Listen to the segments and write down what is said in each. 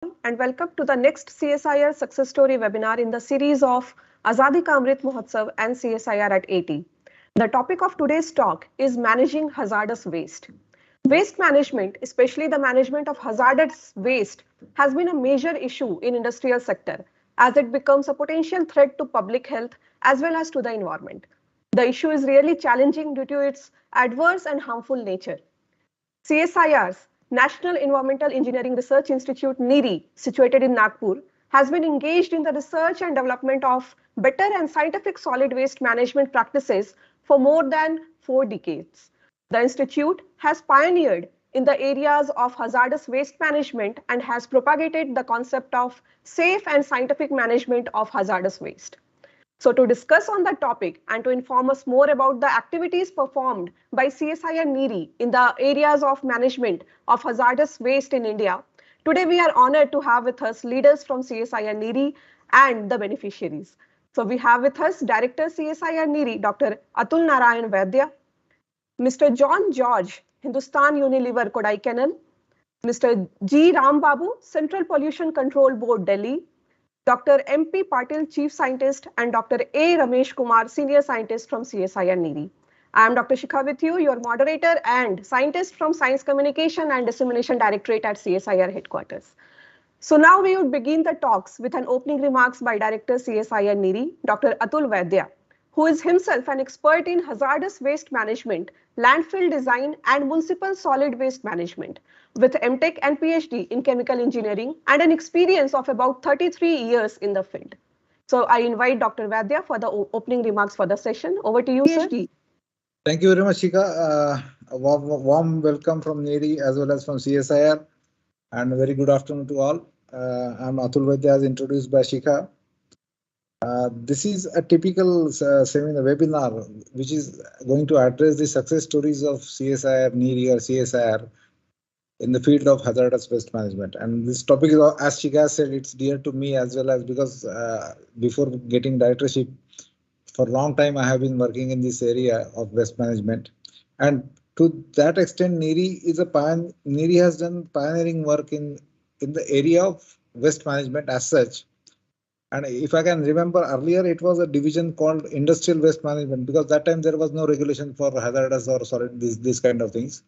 and welcome to the next CSIR success story webinar in the series of Azadi Ka Amrit Mahotsav and CSIR at 80. The topic of today's talk is managing hazardous waste. Waste management, especially the management of hazardous waste, has been a major issue in industrial sector as it becomes a potential threat to public health as well as to the environment. The issue is really challenging due to its adverse and harmful nature. CSIR's National Environmental Engineering Research Institute NEERI, situated in Nagpur, has been engaged in the research and development of better and scientific solid waste management practices for more than 4 decades. The institute has pioneered in the areas of hazardous waste management and has propagated the concept of safe and scientific management of hazardous waste. So to discuss on that topic and to inform us more about the activities performed by CSIR NEERI in the areas of management of hazardous waste in India, today we are honored to have with us leaders from CSIR NEERI and the beneficiaries. So we have with us Director CSIR NEERI, Dr. Atul Narayan Vaidya, Mr. John George, Hindustan Unilever Kodaikanal, Mr. G. Ram Babu, Central Pollution Control Board, Delhi, Dr. M.P. Patil, Chief Scientist, and Dr. A. Ramesh Kumar, Senior Scientist from CSIR NEERI. I am Dr. Shikha with you, your moderator and scientist from Science Communication and Dissemination Directorate at CSIR headquarters. So now we would begin the talks with an opening remarks by Director CSIR NEERI, Dr. Atul Vaidya, who is himself an expert in hazardous waste management, landfill design, and municipal solid waste management, with MTech and PhD in chemical engineering and an experience of about 33 years in the field. So I invite Dr. Vaidya for the opening remarks for the session. Over to you, sir. Thank you very much, Shika. A warm welcome from NEERI as well as from CSIR, and a very good afternoon to all. I'm Atul Vaidya, as introduced by Shika. This is a typical seminar webinar which is going to address the success stories of CSIR, NEERI or CSIR in the field of hazardous waste management. And this topic is, as Shika said, it's dear to me as well as because before getting directorship, for a long time I have been working in this area of waste management. And to that extent, NEERI has done pioneering work in the area of waste management as such. And if I can remember earlier, it was a division called Industrial Waste Management, because that time there was no regulation for hazardous or solid, this kind of things.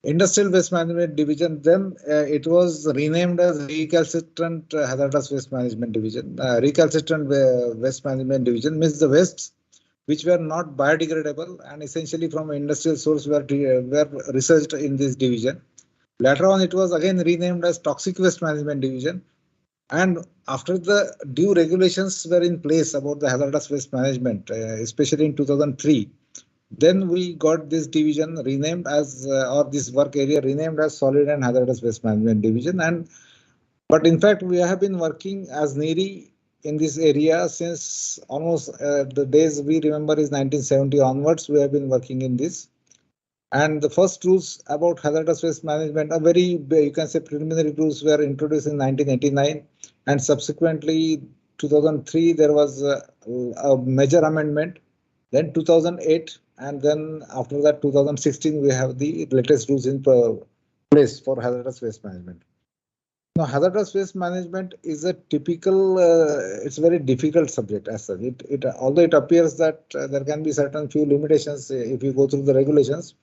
Industrial Waste Management Division, then it was renamed as Recalcitrant Hazardous Waste Management Division. Recalcitrant Waste Management Division means the wastes which were not biodegradable and essentially from industrial source were researched in this division. Later on, it was again renamed as Toxic Waste Management Division. And after the due regulations were in place about the hazardous waste management, especially in 2003, then we got this division renamed as, or this work area renamed as Solid and Hazardous Waste Management Division. But in fact, we have been working as NEERI in this area since almost the days we remember is 1970 onwards. We have been working in this. And the first rules about hazardous waste management, a very, you can say, preliminary rules were introduced in 1989. And subsequently, 2003, there was a major amendment. Then 2008, and then after that, 2016, we have the latest rules in place for hazardous waste management. Now, hazardous waste management is a typical, it's a very difficult subject as such. Although it appears that there can be certain few limitations if you go through the regulations,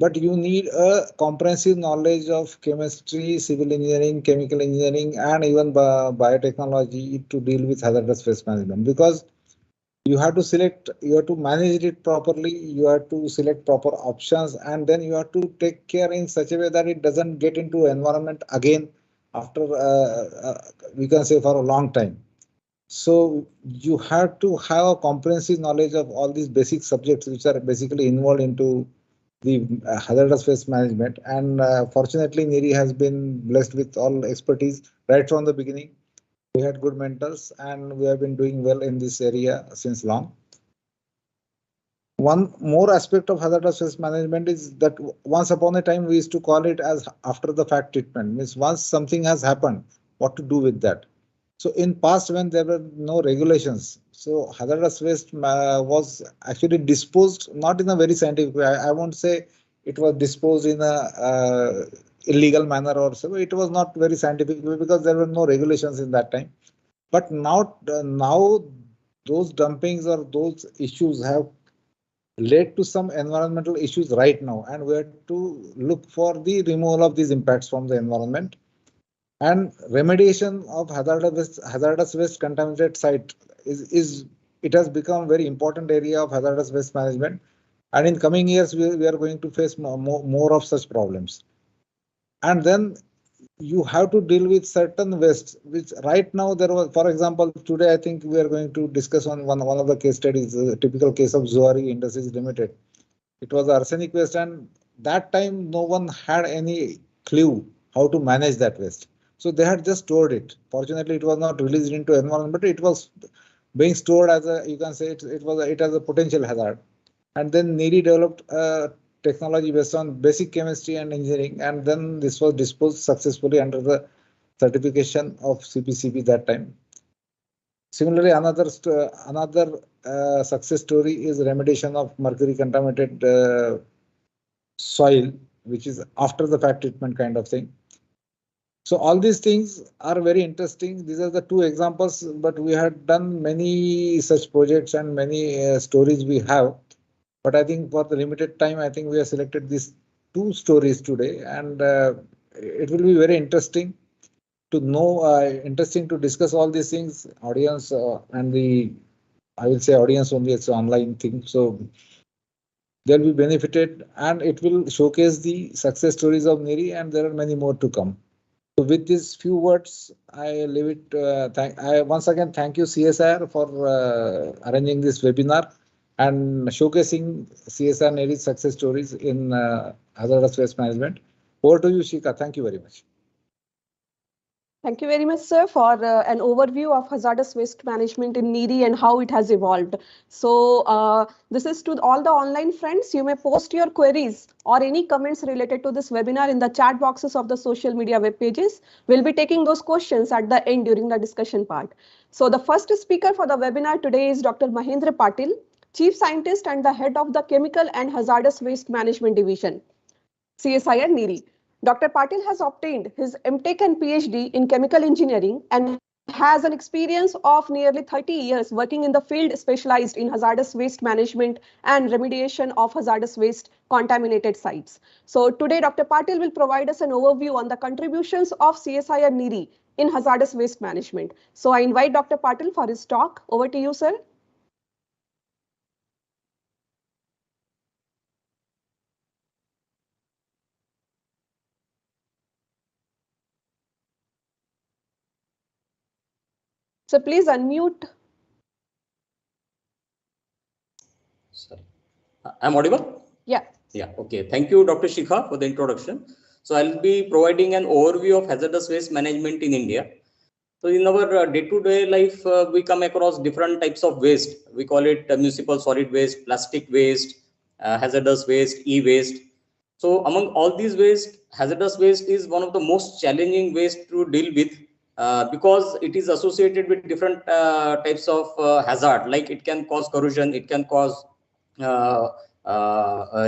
but you need a comprehensive knowledge of chemistry, civil engineering, chemical engineering, and even biotechnology to deal with hazardous waste management, because you have to select, you have to manage it properly, you have to select proper options, and then you have to take care in such a way that it doesn't get into environment again after, we can say, for a long time. So you have to have a comprehensive knowledge of all these basic subjects which are basically involved into the hazardous waste management. And fortunately, NEERI has been blessed with all expertise right from the beginning. We had good mentors and we have been doing well in this area since long. One more aspect of hazardous waste management is that once upon a time we used to call it as after the fact treatment, means once something has happened, what to do with that. So in past, when there were no regulations, so hazardous waste was actually disposed not in a very scientific way. I won't say it was disposed in a illegal manner or so. It was not very scientific because there were no regulations in that time. But now those dumpings or those issues have led to some environmental issues right now, and we have to look for the removal of these impacts from the environment. And remediation of hazardous waste contaminated site is it has become a very important area of hazardous waste management. And in coming years, we are going to face more of such problems. And then you have to deal with certain waste, which right now there was, for example, today I think we are going to discuss on one of the case studies, a typical case of Zuari Industries Limited. It was arsenic waste, and that time no one had any clue how to manage that waste. So they had just stored it. Fortunately, it was not released into environment, but it was being stored as a, you can say it has a potential hazard. And then NERI developed a technology based on basic chemistry and engineering, and then this was disposed successfully under the certification of CPCB that time. Similarly, another success story is remediation of mercury contaminated soil, which is after the fact treatment kind of thing. So all these things are very interesting. These are the two examples, but we had done many such projects and many stories we have. But I think for the limited time, I think we have selected these two stories today, and it will be very interesting to know, interesting to discuss all these things. Audience and I will say audience only, it's an online thing, so they'll be benefited, and it will showcase the success stories of NERI, and there are many more to come. So with these few words, I leave it. I once again thank you CSIR for arranging this webinar and showcasing CSIR NERI's success stories in hazardous waste management. Over to you, Shika. Thank you very much. Thank you very much, sir, for an overview of hazardous waste management in NERI and how it has evolved. So this is to all the online friends. You may post your queries or any comments related to this webinar in the chat boxes of the social media web pages. We'll be taking those questions at the end during the discussion part. So the first speaker for the webinar today is Dr. Mahendra Patil, Chief Scientist and the Head of the Chemical and Hazardous Waste Management Division, CSIR NERI. Dr. Patil has obtained his MTech and PhD in chemical engineering and has an experience of nearly 30 years working in the field specialized in hazardous waste management and remediation of hazardous waste contaminated sites. So today, Dr. Patil will provide us an overview on the contributions of CSIR NERI in hazardous waste management. So I invite Dr. Patil for his talk. Over to you, sir. So please unmute. Sorry. I'm audible? Yeah. Yeah. Okay. Thank you, Dr. Shikha, for the introduction. So I'll be providing an overview of hazardous waste management in India. So in our day-to-day life, we come across different types of waste. We call it municipal solid waste, plastic waste, hazardous waste, e-waste. So among all these waste, hazardous waste is one of the most challenging waste to deal with because it is associated with different types of hazard. Like it can cause corrosion, it can cause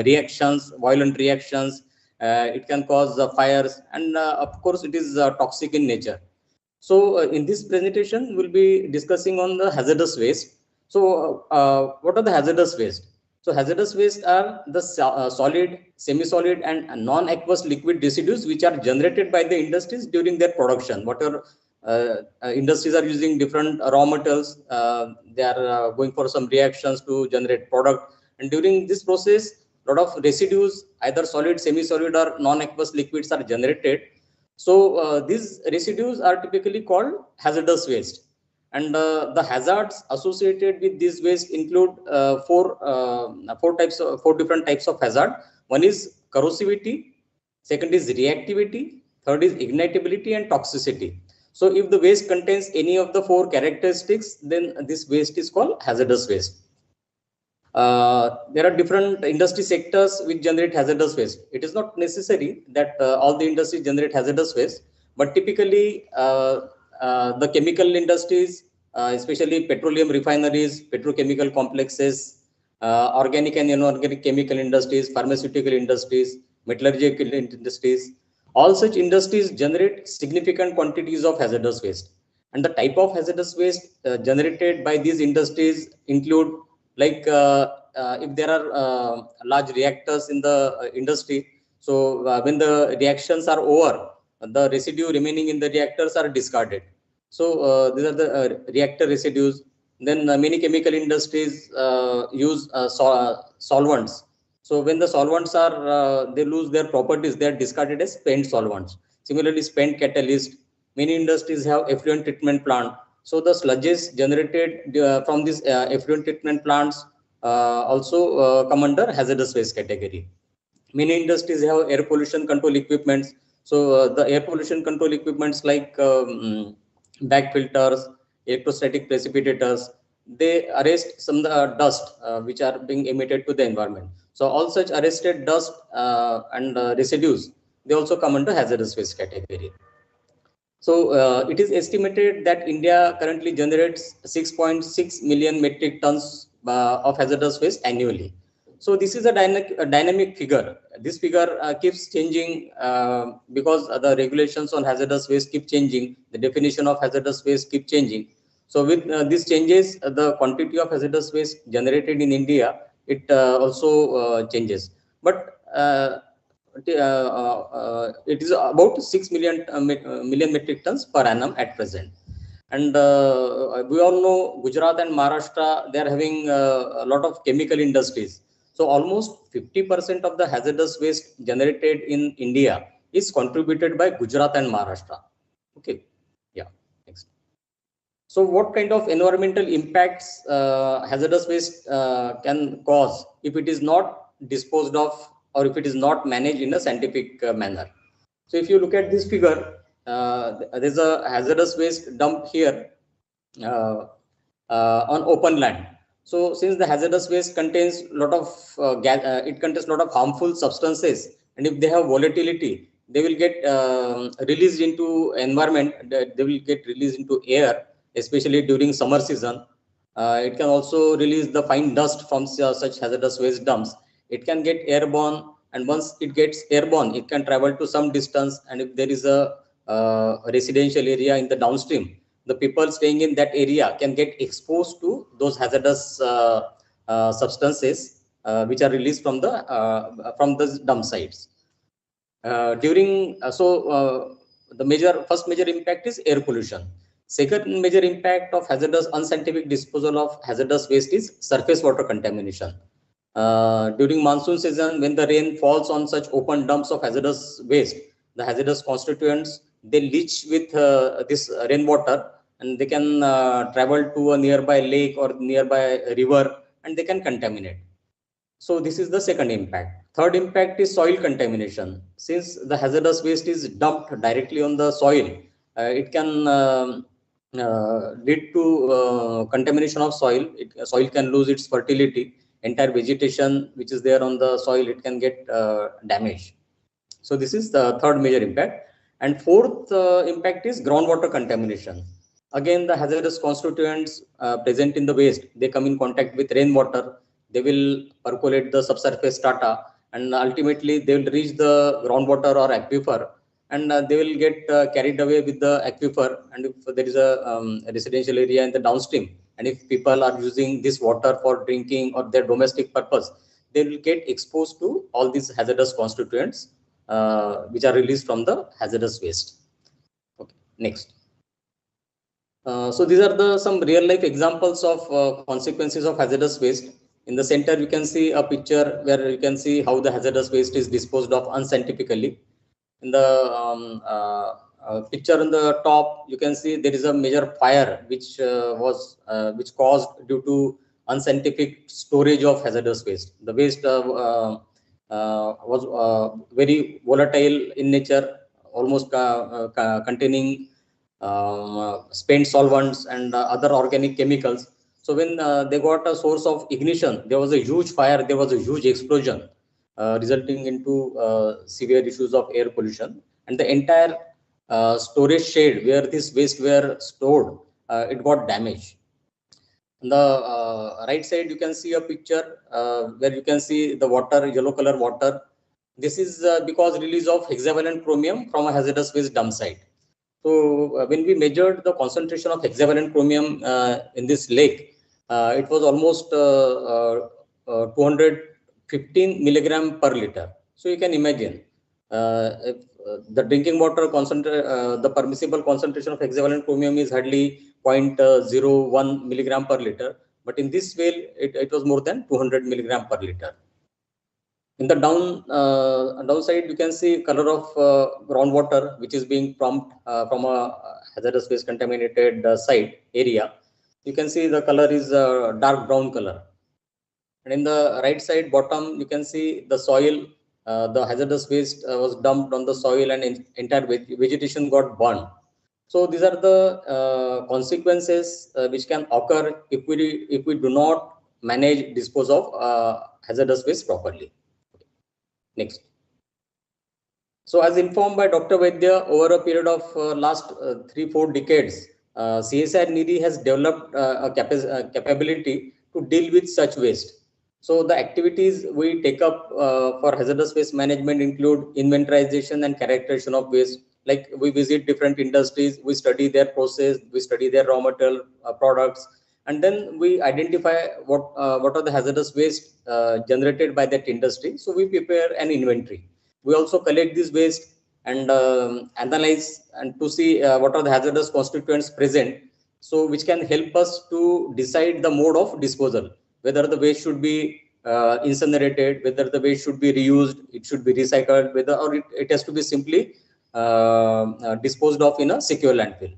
reactions, violent reactions, it can cause fires, and of course it is toxic in nature. So in this presentation, we'll be discussing on the hazardous waste. So what are the hazardous waste? So hazardous waste are the solid, semi-solid and non-aqueous liquid residues which are generated by the industries during their production. Whatever industries are using different raw materials, they are going for some reactions to generate product. And during this process, a lot of residues, either solid, semi-solid or non-aqueous liquids are generated. So these residues are typically called hazardous waste. And the hazards associated with this waste include four different types of hazard. One is corrosivity, second is reactivity, third is ignitability and toxicity. So if the waste contains any of the four characteristics, then this waste is called hazardous waste. There are different industry sectors which generate hazardous waste. It is not necessary that all the industries generate hazardous waste, but typically the chemical industries, especially petroleum refineries, petrochemical complexes, organic and inorganic chemical industries, pharmaceutical industries, metallurgical industries, All such industries generate significant quantities of hazardous waste, and the type of hazardous waste generated by these industries include, like if there are large reactors in the industry, so when the reactions are over, the residue remaining in the reactors are discarded. So these are the reactor residues. Then many chemical industries use solvents. So when the solvents are they lose their properties, they are discarded as spent solvents. Similarly, spent catalyst. Many industries have effluent treatment plant. So the sludges generated from these effluent treatment plants also come under hazardous waste category. Many industries have air pollution control equipments. So the air pollution control equipments like bag filters, electrostatic precipitators, they arrest some dust which are being emitted to the environment. So all such arrested dust and residues, they also come under hazardous waste category. So it is estimated that India currently generates 6.6 million metric tons of hazardous waste annually. So this is a dynamic figure. This figure keeps changing because the regulations on hazardous waste keep changing. The definition of hazardous waste keep changing. So with these changes, the quantity of hazardous waste generated in India, it also changes. But it is about 6 million metric tons per annum at present. And we all know Gujarat and Maharashtra, they are having a lot of chemical industries. So almost 50% of the hazardous waste generated in India is contributed by Gujarat and Maharashtra. Okay, yeah, next. So what kind of environmental impacts hazardous waste can cause if it is not disposed of or if it is not managed in a scientific manner? So if you look at this figure, there's a hazardous waste dump here on open land. So since the hazardous waste contains a lot of it contains a lot of harmful substances, and if they have volatility, they will get released into environment. They will get released into air, especially during summer season. It can also release the fine dust from such hazardous waste dumps. It can get airborne, and once it gets airborne, it can travel to some distance. And if there is a residential area in the downstream, the people staying in that area can get exposed to those hazardous substances which are released from the dump sites. The first major impact is air pollution. Second major impact of hazardous unscientific disposal of hazardous waste is surface water contamination. During monsoon season, when the rain falls on such open dumps of hazardous waste, the hazardous constituents, they leach with this rainwater, and they can travel to a nearby lake or nearby river, and they can contaminate. So this is the second impact. Third impact is soil contamination. Since the hazardous waste is dumped directly on the soil, it can lead to contamination of soil. Soil can lose its fertility. Entire vegetation which is there on the soil, it can get damaged. So this is the third major impact. And fourth impact is groundwater contamination. Again, the hazardous constituents present in the waste, they come in contact with rainwater. They will percolate the subsurface strata, and ultimately they will reach the groundwater or aquifer, and they will get carried away with the aquifer. And if there is a residential area in the downstream, and if people are using this water for drinking or their domestic purpose, they will get exposed to all these hazardous constituents which are released from the hazardous waste. Okay, next. So these are some real life examples of consequences of hazardous waste. In the center, you can see a picture where you can see how the hazardous waste is disposed of unscientifically. In the picture on the top, you can see there is a major fire which which caused due to unscientific storage of hazardous waste. The waste was very volatile in nature, almost containing spent solvents and other organic chemicals. So when they got a source of ignition, there was a huge fire, there was a huge explosion, resulting into severe issues of air pollution. And the entire storage shed where this waste were stored, it got damaged. On the right side, you can see a picture where you can see the water, yellow color water. This is because release of hexavalent chromium from a hazardous waste dump site. So when we measured the concentration of hexavalent chromium in this lake, it was almost 215 milligram per liter. So you can imagine if the drinking water the permissible concentration of hexavalent chromium is hardly 0.01 milligram per liter, but in this well it was more than 200 milligram per liter. In the downside, you can see color of groundwater, which is being pumped from a hazardous waste contaminated site area. You can see the color is dark brown color. And in the right side bottom, you can see the soil. The hazardous waste was dumped on the soil, and entire vegetation got burned. So these are the consequences which can occur if we do not manage dispose of hazardous waste properly. Next. So as informed by Dr. Vedia, over a period of last 3-4 decades, CSIR NIRI has developed a capability to deal with such waste. So the activities we take up for hazardous waste management include inventorization and characterization of waste. Like we visit different industries, we study their process, we study their raw material products, and then we identify what are the hazardous waste generated by that industry. So we prepare an inventory. We also collect this waste and analyze and to see what are the hazardous constituents present, so which can help us to decide the mode of disposal, whether the waste should be incinerated, whether the waste should be reused, it should be recycled, whether or it has to be simply disposed of in a secure landfill.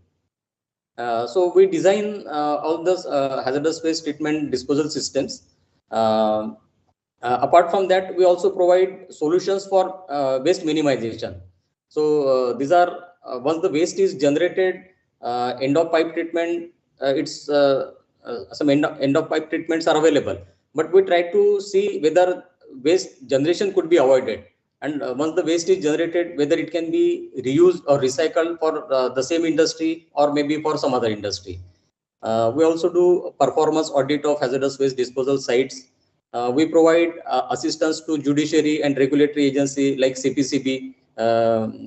So we design all those hazardous waste treatment disposal systems. Apart from that, we also provide solutions for waste minimization. So these are once the waste is generated, end of pipe treatment, some end of pipe treatments are available, but we try to see whether waste generation could be avoided, and once the waste is generated, whether it can be reused or recycled for the same industry or maybe for some other industry. We also do performance audit of hazardous waste disposal sites. We provide assistance to judiciary and regulatory agency like CPCB.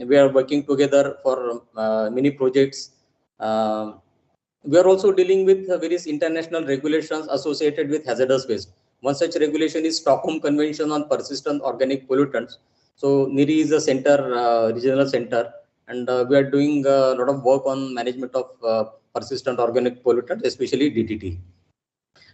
We are working together for many projects. We are also dealing with various international regulations associated with hazardous waste. One such regulation is Stockholm Convention on Persistent Organic Pollutants. So NIRI is a center, regional center, and we are doing a lot of work on management of persistent organic pollutants, especially DDT.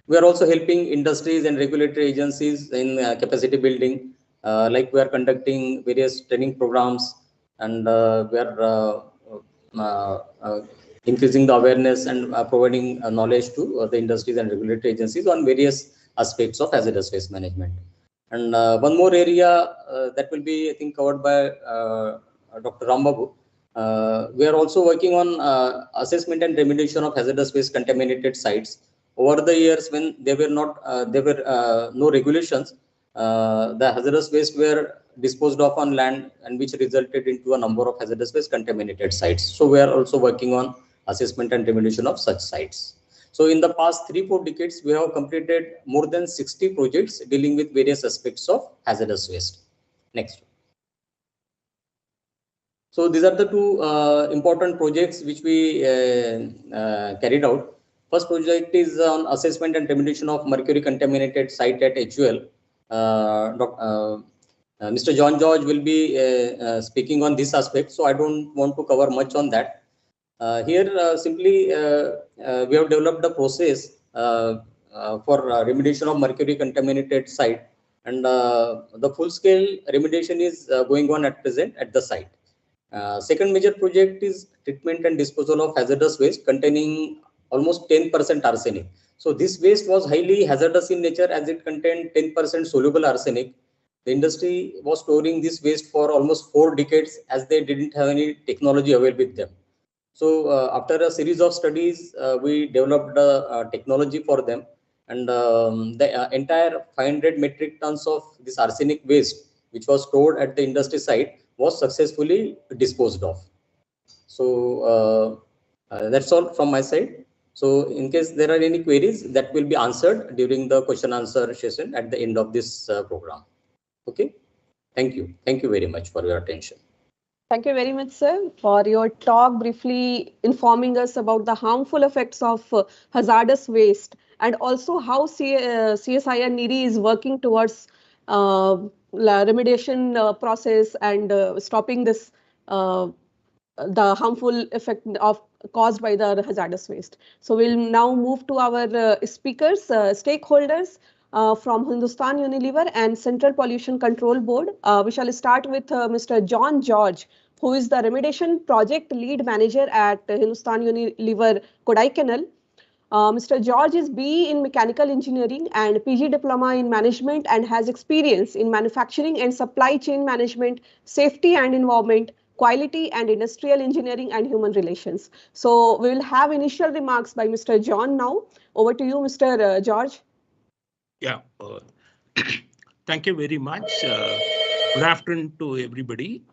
We are also helping industries and regulatory agencies in capacity building, like we are conducting various training programs, and we are increasing the awareness and providing knowledge to the industries and regulatory agencies on various aspects of hazardous waste management. And one more area that will be, I think, covered by Dr. Rambabu. We are also working on assessment and remediation of hazardous waste contaminated sites. Over the years, when there were no regulations, the hazardous waste were disposed of on land, and which resulted into a number of hazardous waste contaminated sites. So we are also working on assessment and remediation of such sites. So in the past 3-4 decades, we have completed more than 60 projects dealing with various aspects of hazardous waste. Next. So these are the two important projects which we carried out. First project is on assessment and remediation of mercury contaminated site at HUL. Mr. John George will be speaking on this aspect, so I don't want to cover much on that. Here simply we have developed a process for remediation of mercury contaminated site, and the full scale remediation is going on at present at the site. Second major project is treatment and disposal of hazardous waste containing almost 10% arsenic. So this waste was highly hazardous in nature as it contained 10% soluble arsenic. The industry was storing this waste for almost 4 decades as they didn't have any technology available with them. So after a series of studies, we developed a technology for them, and the entire 500 metric tons of this arsenic waste, which was stored at the industry site, was successfully disposed of. So that's all from my side. So in case there are any queries, that will be answered during the question answer session at the end of this program. Okay. Thank you. Thank you very much for your attention. Thank you very much, sir, for your talk briefly informing us about the harmful effects of hazardous waste and also how CSIR NERI is working towards remediation process and stopping this the harmful effect of caused by the hazardous waste. So we'll now move to our speakers, stakeholders from Hindustan Unilever and Central Pollution Control Board. We shall start with Mr. John George, who is the remediation project lead manager at Hindustan Unilever Kodaikanal. Mr. George is BE in Mechanical Engineering and PG Diploma in Management and has experience in manufacturing and supply chain management, safety and environment, quality and industrial engineering and human relations. So we will have initial remarks by Mr. John now. Over to you, Mr. George. Yeah, thank you very much. Good afternoon to everybody.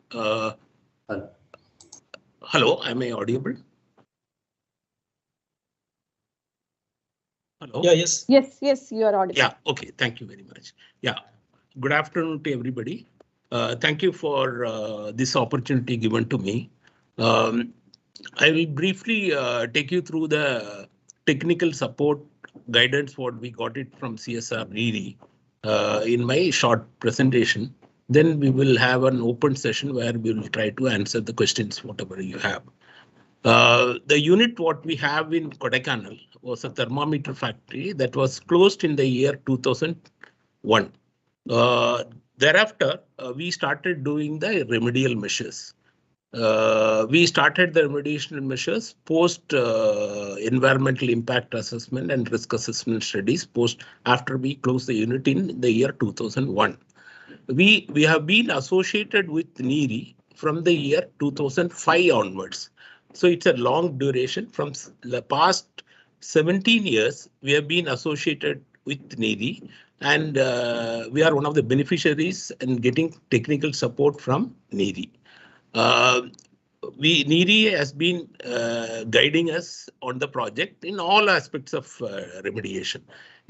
Hello, am I audible? Hello? Yeah, yes. Yes, you are audible. Yeah, okay, thank you very much. Yeah, good afternoon to everybody. Thank you for this opportunity given to me. I will briefly take you through the technical support guidance, what we got it from CSR NERI in my short presentation. Then we will have an open session where we will try to answer the questions, whatever you have. The unit what we have in Kodaikanal was a thermometer factory that was closed in the year 2001. Thereafter, we started doing the remedial measures. We started the remediation measures post environmental impact assessment and risk assessment studies after we closed the unit in the year 2001. We have been associated with NERI from the year 2005 onwards. So it's a long duration. From the past 17 years, we have been associated with NERI, and we are one of the beneficiaries in getting technical support from NERI. NERI has been guiding us on the project in all aspects of remediation,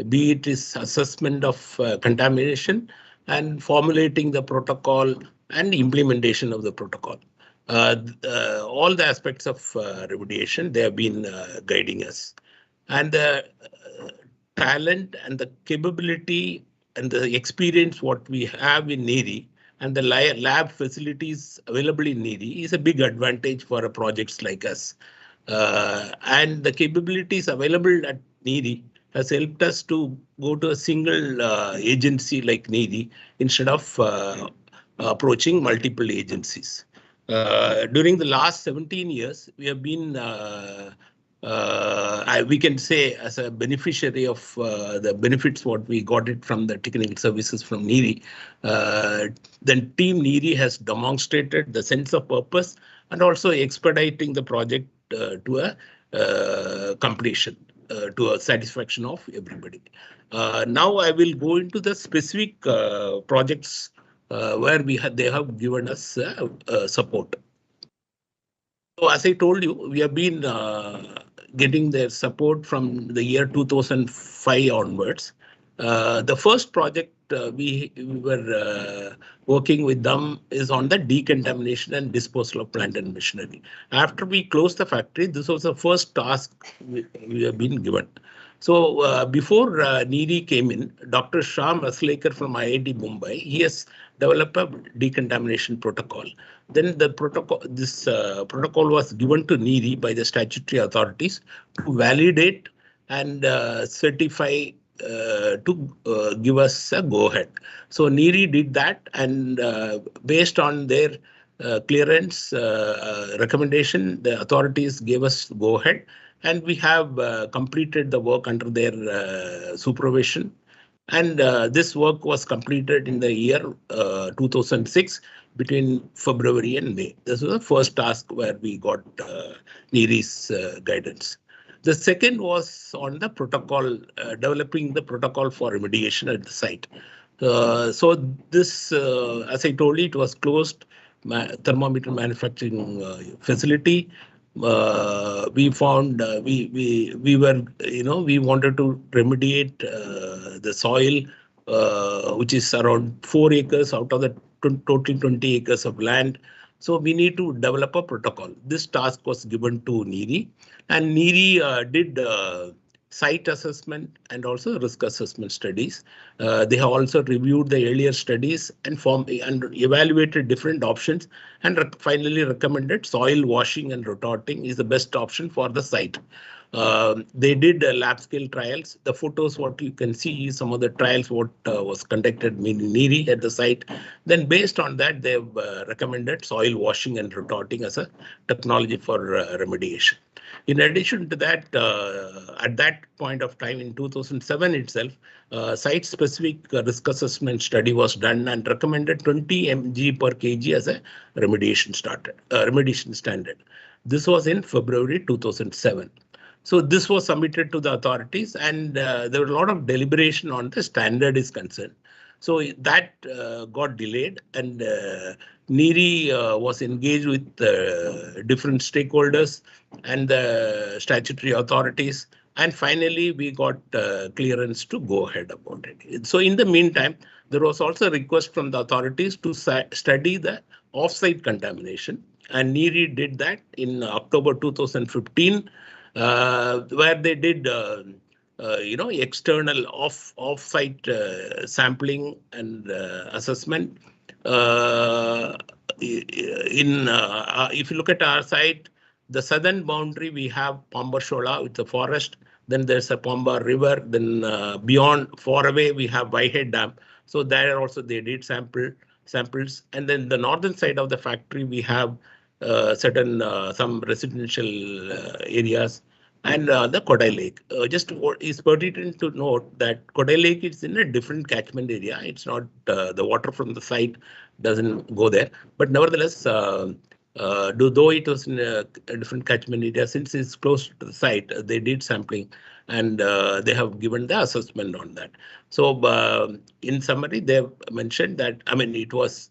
be it is assessment of contamination and formulating the protocol and implementation of the protocol. All the aspects of remediation, they have been guiding us. And the talent and the capability and the experience what we have in NERI and the lab facilities available in NERI is a big advantage for projects like us. And the capabilities available at NERI has helped us to go to a single agency like NERI instead of approaching multiple agencies. During the last 17 years, we have been, we can say, as a beneficiary of the benefits what we got it from the technical services from NERI. Then Team NERI has demonstrated the sense of purpose and also expediting the project to a completion, to a satisfaction of everybody. Now I will go into the specific projects where they have given us support. So as I told you, we have been getting their support from the year 2005 onwards. The first project we were working with them is on the decontamination and disposal of plant and machinery. After we closed the factory, this was the first task we have been given. So before NERI came in, Dr. Shah Maslekar from IIT Mumbai, he has developed a decontamination protocol. Then the protocol, this protocol was given to NERI by the statutory authorities to validate and certify to give us a go-ahead. So NERI did that, and based on their clearance recommendation, the authorities gave us go-ahead, and we have completed the work under their supervision. And this work was completed in the year 2006 between February and May. This was the first task where we got NERI's guidance. The second was on the protocol, developing the protocol for remediation at the site. So this, as I told you, it was closed thermometer manufacturing facility. We found we were, we wanted to remediate the soil, which is around 4 acres out of the total 20 acres of land. So we need to develop a protocol. This task was given to NEERI, and NEERI did site assessment and also risk assessment studies. They have also reviewed the earlier studies and evaluated different options, and finally recommended soil washing and rotating is the best option for the site. They did lab scale trials. The photos, what you can see is some of the trials what was conducted in NEERI at the site. Then based on that, they've recommended soil washing and rotating as a technology for remediation. In addition to that, at that point of time in 2007 itself, site-specific risk assessment study was done and recommended 20 mg per kg as a remediation standard. This was in February 2007. So this was submitted to the authorities, and there was a lot of deliberation on the standard is concerned. So that got delayed, and NEERI was engaged with different stakeholders and the statutory authorities. And finally, we got clearance to go ahead about it. So in the meantime, there was also a request from the authorities to study the off-site contamination. And NEERI did that in October 2015, where they did external off-site sampling and assessment. If you look at our site, the southern boundary, we have Pambarshola with the forest. Then there's a Pamba River. Then beyond, far away, we have Whitehead Dam. So there also they did samples. And then the northern side of the factory, we have some residential areas, and the Kodai Lake. Just what is pertinent to note that Kodai Lake is in a different catchment area. It's not the water from the site doesn't go there, but nevertheless, though it was in a different catchment area, since it's close to the site, they did sampling, and they have given the assessment on that. So in summary, they have mentioned that, it was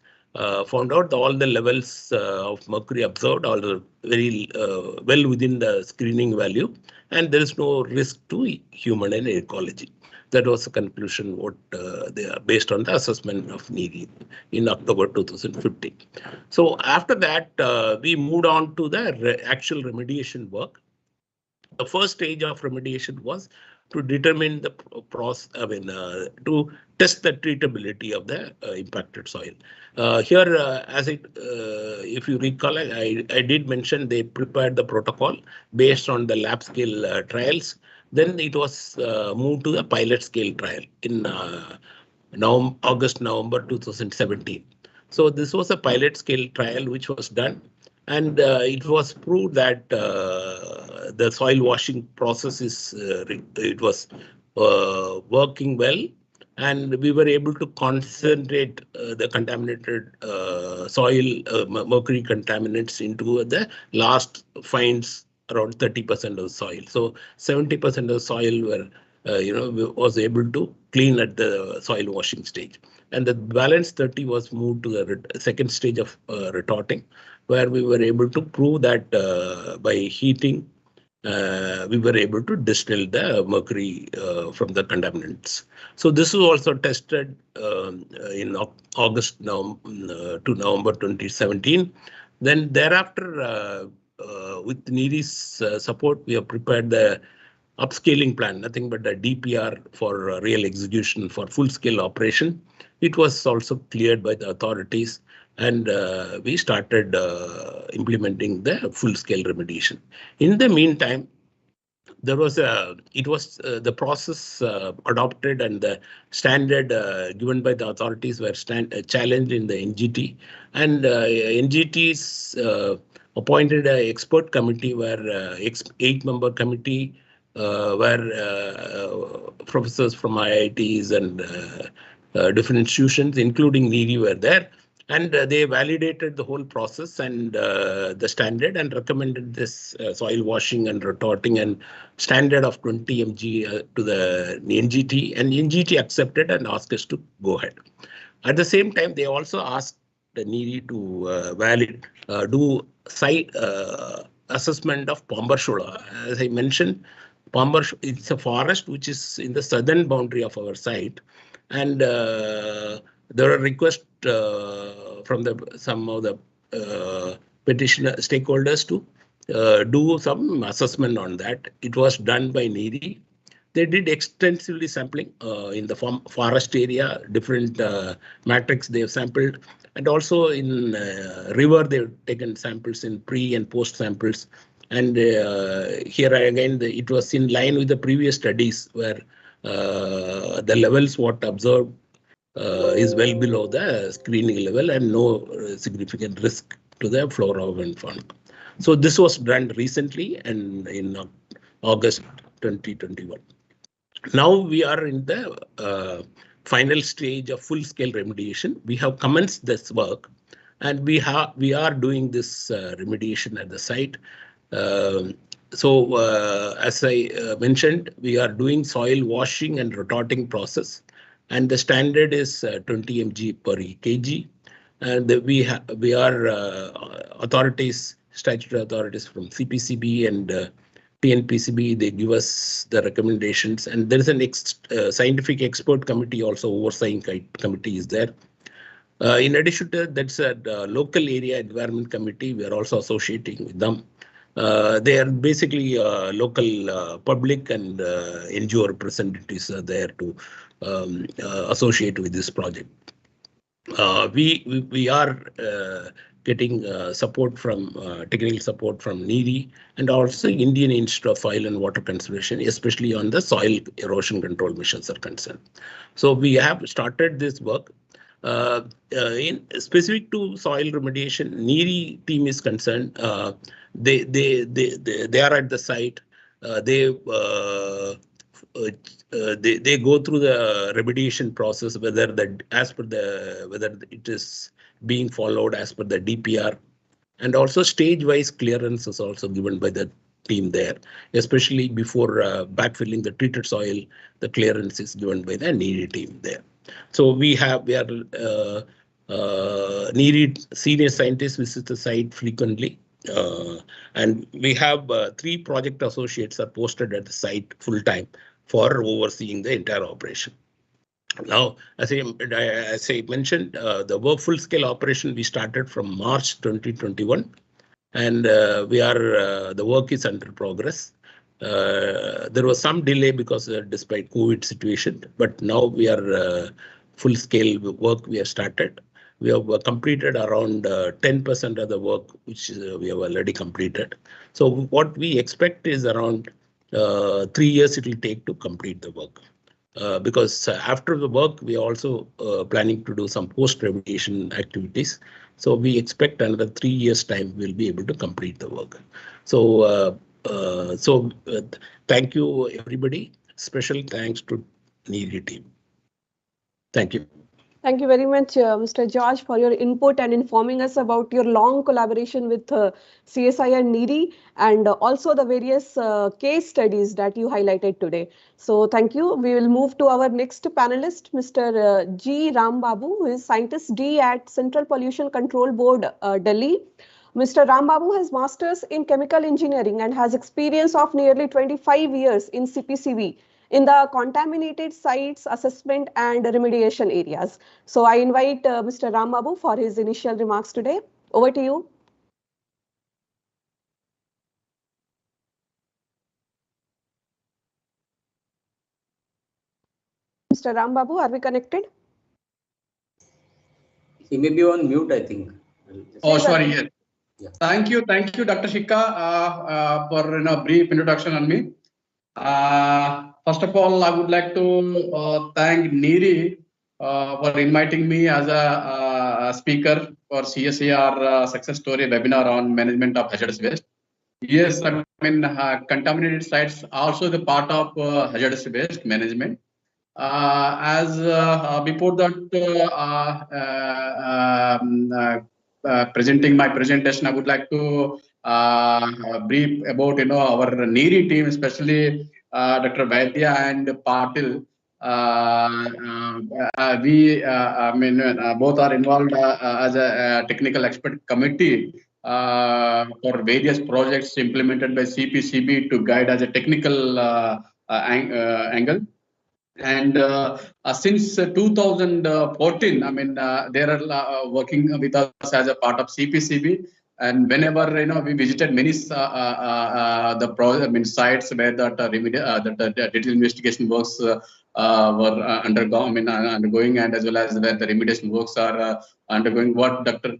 found out all the levels of mercury observed are very well within the screening value, and there is no risk to human and ecology. That was the conclusion what they are based on the assessment of NEERI in October 2015. So after that, we moved on to the actual remediation work. The first stage of remediation was to determine the process, to test the treatability of the impacted soil. Here, if you recall, I did mention they prepared the protocol based on the lab scale trials. Then it was moved to the pilot scale trial in August-November 2017. So this was a pilot scale trial which was done, and it was proved that the soil washing process is working well, and we were able to concentrate the contaminated soil mercury contaminants into the last finds around 30% of the soil. So 70% of the soil were was able to clean at the soil washing stage, and the balance 30 was moved to the second stage of retorting, where we were able to prove that by heating, we were able to distill the mercury from the contaminants. So this was also tested in August to November 2017. Then thereafter, with NEERI's support, we have prepared the upscaling plan, nothing but the DPR for real execution for full-scale operation. It was also cleared by the authorities, and we started implementing the full-scale remediation. In the meantime, there was the process adopted, and the standard given by the authorities were challenged in the NGT, and NGT's appointed an expert committee where 8-member committee where professors from IITs and different institutions, including NEERI, were there. And they validated the whole process and the standard, and recommended this soil washing and retorting and standard of 20 mg to the NGT, and NGT accepted and asked us to go ahead. At the same time, they also asked the NEERI to do site assessment of Pambarshola. As I mentioned, it's a forest which is in the southern boundary of our site, and there are requests from some of the petitioner stakeholders to do some assessment on that. It was done by NEERI. They did extensively sampling in the forest area, different matrix they have sampled, and also in river they've taken samples in pre and post samples. And here again, it was in line with the previous studies where the levels what observed is well below the screening level and no significant risk to the flora and fauna. So this was done recently and in August 2021. Now we are in the final stage of full-scale remediation. We have commenced this work, and we are doing this remediation at the site. As I mentioned, we are doing soil washing and retorting process, and the standard is 20 mg per kg. And we are authorities, statutory authorities from CPCB and TNPCB, they give us the recommendations, and there is a scientific expert committee also, oversight committee is there. In addition to that, that's a local area environment committee. We are also associating with them. They are basically local public and NGO representatives are there to associate with this project. We are getting support from technical support from NEERI and also Indian Institute of Soil and Water Conservation, especially on the soil erosion control measures are concerned. So we have started this work. In specific to soil remediation, NEERI team is concerned. They are at the site. They go through the remediation process, whether it is being followed as per the DPR, and also stage-wise clearance is also given by the team there, especially before backfilling the treated soil. The clearance is given by the NEERI team there. So we are NEERI senior scientists visit the site frequently, and we have 3 project associates are posted at the site full time for overseeing the entire operation. Now, as I mentioned, the full-scale operation we started from March 2021, and the work is under progress. There was some delay because despite COVID situation, but now we are full-scale work we have started. We have completed around 10% of the work, which we have already completed. So what we expect is around 3 years it will take to complete the work. Because after the work, we are also planning to do some post-remediation activities. So we expect another 3 years' time we'll be able to complete the work. So thank you, everybody. Special thanks to NEERI team. Thank you. Thank you very much, Mr. George, for your input and informing us about your long collaboration with CSIR NEERI and also the various case studies that you highlighted today. So thank you. We will move to our next panelist, Mr. G. Ram Babu, who is Scientist D at Central Pollution Control Board, Delhi. Mr. Ram Babu has masters in chemical engineering and has experience of nearly 25 years in CPCB in the contaminated sites assessment and remediation areas. So I invite Mr. Ram Babu for his initial remarks today. Over to you. Mr. Ram Babu, are we connected? He may be on mute, I think. Oh, sorry. Yes. Yeah. Thank you, Dr. Shika, for a brief introduction on me. First of all, I would like to thank NEERI for inviting me as a speaker for CSIR success story webinar on management of hazardous waste. Yes, I mean contaminated sites are also the part of hazardous waste management. Before that, presenting my presentation, I would like to brief about our NEERI team, especially Dr. Vedia and Patil. Both are involved as a technical expert committee for various projects implemented by CPCB to guide as a technical angle. And since 2014, I mean, they are working with us as a part of CPCB. And whenever we visited many sites where that detailed investigation works were undergoing, and as well as where the remediation works are undergoing. What Dr.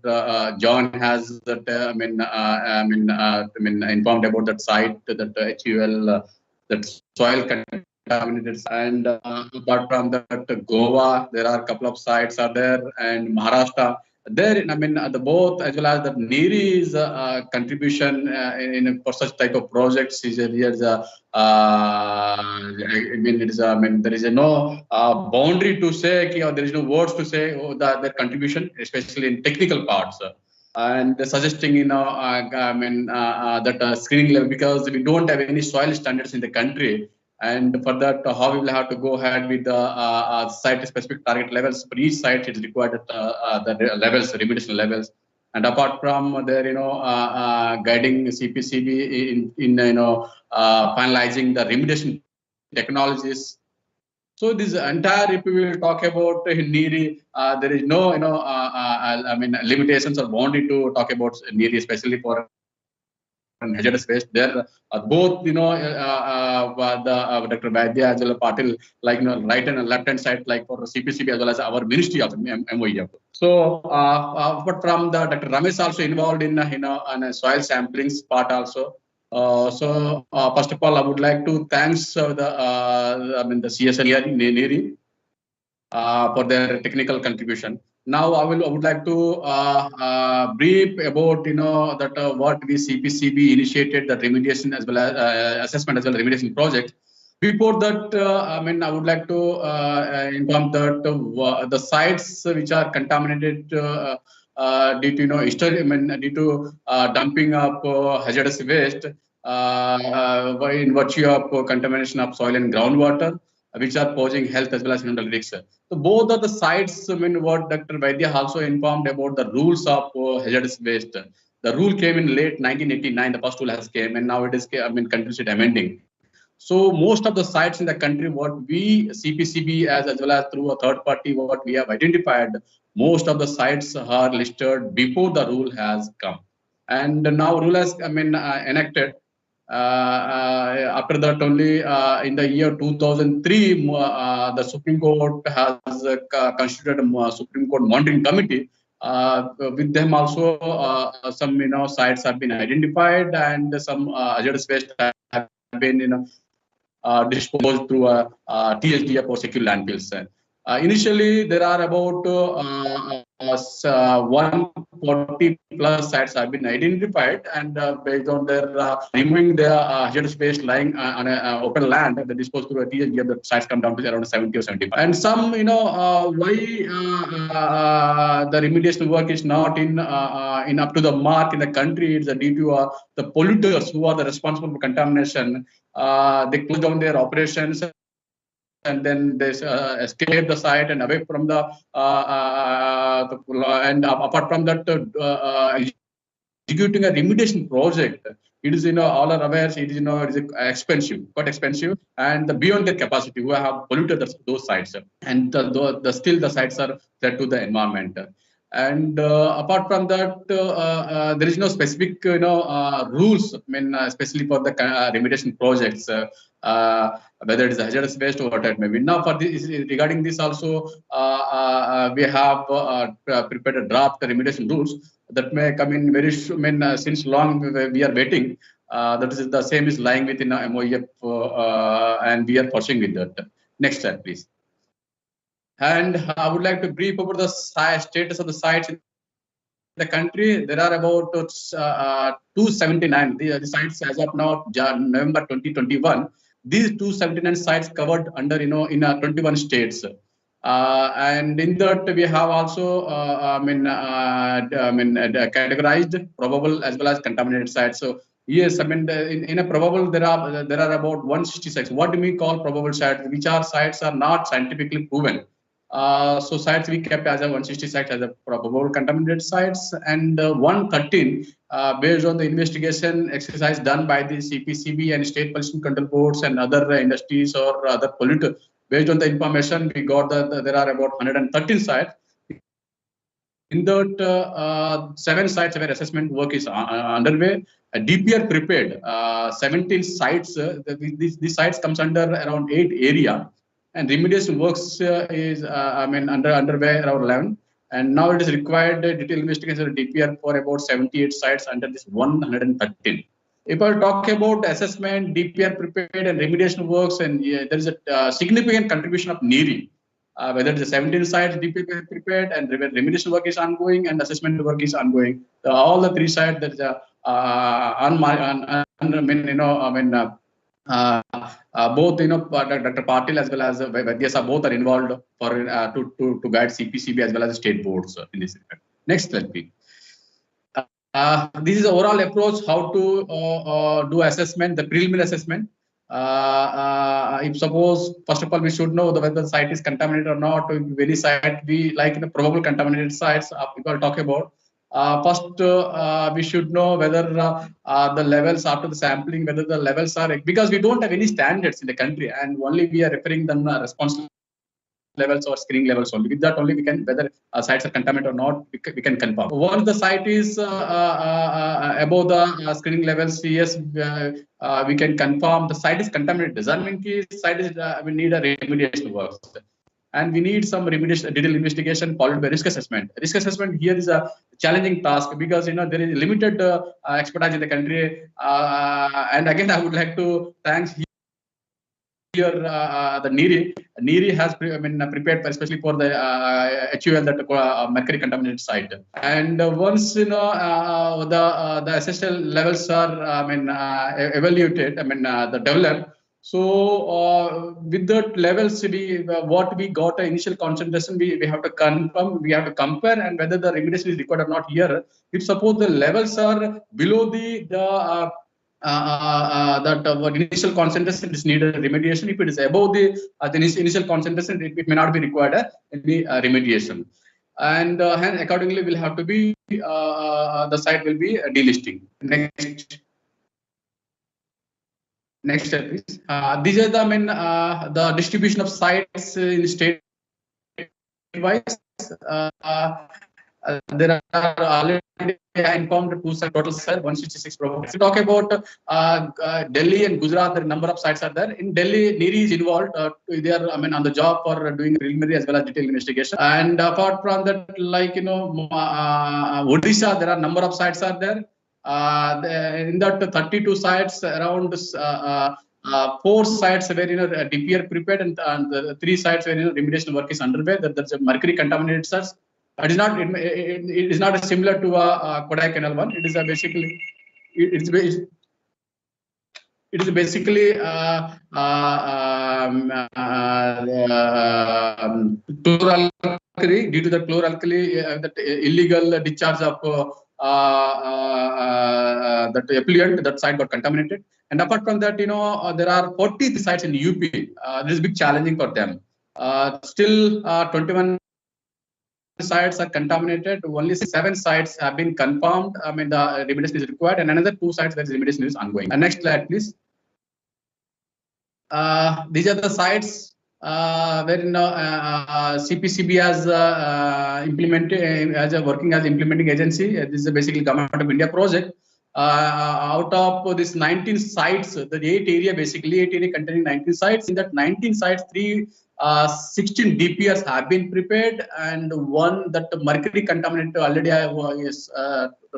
John has informed about that site, that HUL, that soil contaminated, and apart from that, Goa, there are a couple of sites are there, and Maharashtra. There, the both as well as the NERI's contribution for such type of projects is there is there is no boundary to say, or there is no words to say their contribution, especially in technical parts. And suggesting, that screening level, because we don't have any soil standards in the country. And for that, how we will have to go ahead with the site-specific target levels. For each site, it is required the levels, remediation levels. And apart from there, guiding CPCB in finalizing the remediation technologies. So this entire, if we will talk about NERI, there is no limitations or boundary to talk about NERI, especially for hazardous waste. There both the Dr. Vedia as well as Patil, like right and left hand side, like for CPCB as well as our ministry of MOEF. So but from the Dr. Ramesh also involved in soil samplings part also. First of all, I would like to thanks the CSL NERI for their technical contribution. Now I would like to brief about that what we CPCB initiated, the remediation as well as assessment as well as remediation project. Before that, I would like to inform that the sites which are contaminated due to dumping of hazardous waste in virtue of contamination of soil and groundwater, which are posing health as well as environmental risks. So both of the sites, what Dr. Vedia also informed about the rules of hazardous waste. The rule came in late 1989. The first rule has came, and now it is continuously amending. So most of the sites in the country, what we CPCB as well as through a third party, what we have identified, most of the sites are listed before the rule has come, and now rule has enacted. After that, only in the year 2003, the Supreme Court has constituted a Supreme Court monitoring committee. With them also, some sites have been identified, and some hazardous waste have been disposed through a TSDF or secure landfills. Initially, there are about 140 plus sites have been identified, and based on their removing the hazardous waste lying on an open land, the disposed through a TSDF, the sites come down to around 70 or 75. And some, why the remediation work is not in up to the mark in the country, it's due to the polluters who are the responsible for contamination. They close down their operations, and then they escape the site and away from the and apart from that, executing a remediation project, it is all are aware, it is it is expensive, quite expensive, and beyond their capacity, who have polluted those sites, and still the sites are threat to the environment. And apart from that, there is no specific rules, especially for the remediation projects, whether it is hazardous waste or whatever it may be. Now, for this, regarding this also, we have prepared a draft remediation rules that may come in very since long we are waiting. That is the same is lying within MOEF, and we are pursuing with that. Next slide, please. And I would like to brief about the status of the sites in the country. There are about 279 the sites as of now, November 2021. These 279 sites covered under in 21 states. And in that we have also categorized probable as well as contaminated sites. So yes, in a probable there are about 160 sites. What do we call probable sites? Which are sites are not scientifically proven. So sites we kept as a 160 sites as a probable contaminated sites, and 113 based on the investigation exercise done by the CPCB and state pollution control boards and other industries or other polluters. Based on the information, we got that there are about 113 sites. In that, 7 sites where assessment work is underway. DPR prepared 17 sites. These sites comes under around 8 area, and remediation works is underway around 11. And now it is required detailed investigation of DPR for about 78 sites under this 113. If I talk about assessment, DPR prepared and remediation works, and there is a significant contribution of NERI. Whether it's 17 sites DPR prepared and remediation work is ongoing and assessment work is ongoing. All the 3 sites that both Dr. Patil as well as Vedia both are involved for to guide CPCB as well as state boards in this respect. Next slide, please. This is the overall approach how to do assessment, the preliminary assessment. If suppose, first of all, we should know whether the site is contaminated or not. If any site, we like in the probable contaminated sites, people talk about. First, we should know whether the levels after the sampling, whether the levels are, because we don't have any standards in the country, and only we are referring them response levels or screening levels only. With that only we can, whether sites are contaminated or not, we can confirm. Once the site is above the screening levels, yes, we can confirm the site is contaminated. Doesn't mean the site is, we need a remediation works. And we need some remediation, detailed investigation followed by risk assessment. Risk assessment here is a challenging task because there is limited expertise in the country. And again, I would like to thank here the NERI has prepared especially for the HUL, that mercury contaminated site. And once the SSL levels are evaluated, the developed. So with that levels, what we got initial concentration, we have to confirm, we have to compare, and whether the remediation is required or not here. If suppose the levels are below the initial concentration is needed remediation. If it is above the initial concentration, it may not be required any remediation. And accordingly, will have to be the site will be delisting. Next step, please. These are the the distribution of sites in state wise. There are already informed 2 sites, total 166 proposals. We talk about Delhi and Gujarat, the number of sites are there. In Delhi, NERI is involved. They are on the job for doing preliminary as well as detailed investigation. And apart from that, like Odisha, there are number of sites are there. In that 32 sites, around 4 sites where DPR prepared, and 3 sites where remediation work is underway. That's a mercury contaminated sites. It is not similar to Kodaikanal one. It is basically chloralkali, due to the chloralkali, that illegal discharge of that effluent, that site got contaminated. And apart from that, there are 40 sites in UP. This is big challenging for them. Still, 21 sites are contaminated. Only 7 sites have been confirmed. The remediation is required, and another 2 sites where the remediation is ongoing. Next slide, please. These are the sites where CPCB has implemented as a working as implementing agency. This is basically Government of India project. Out of this 19 sites, the 8 area containing 19 sites. In that 19 sites, 16 DPRs have been prepared, and 1 that mercury contaminated. Already I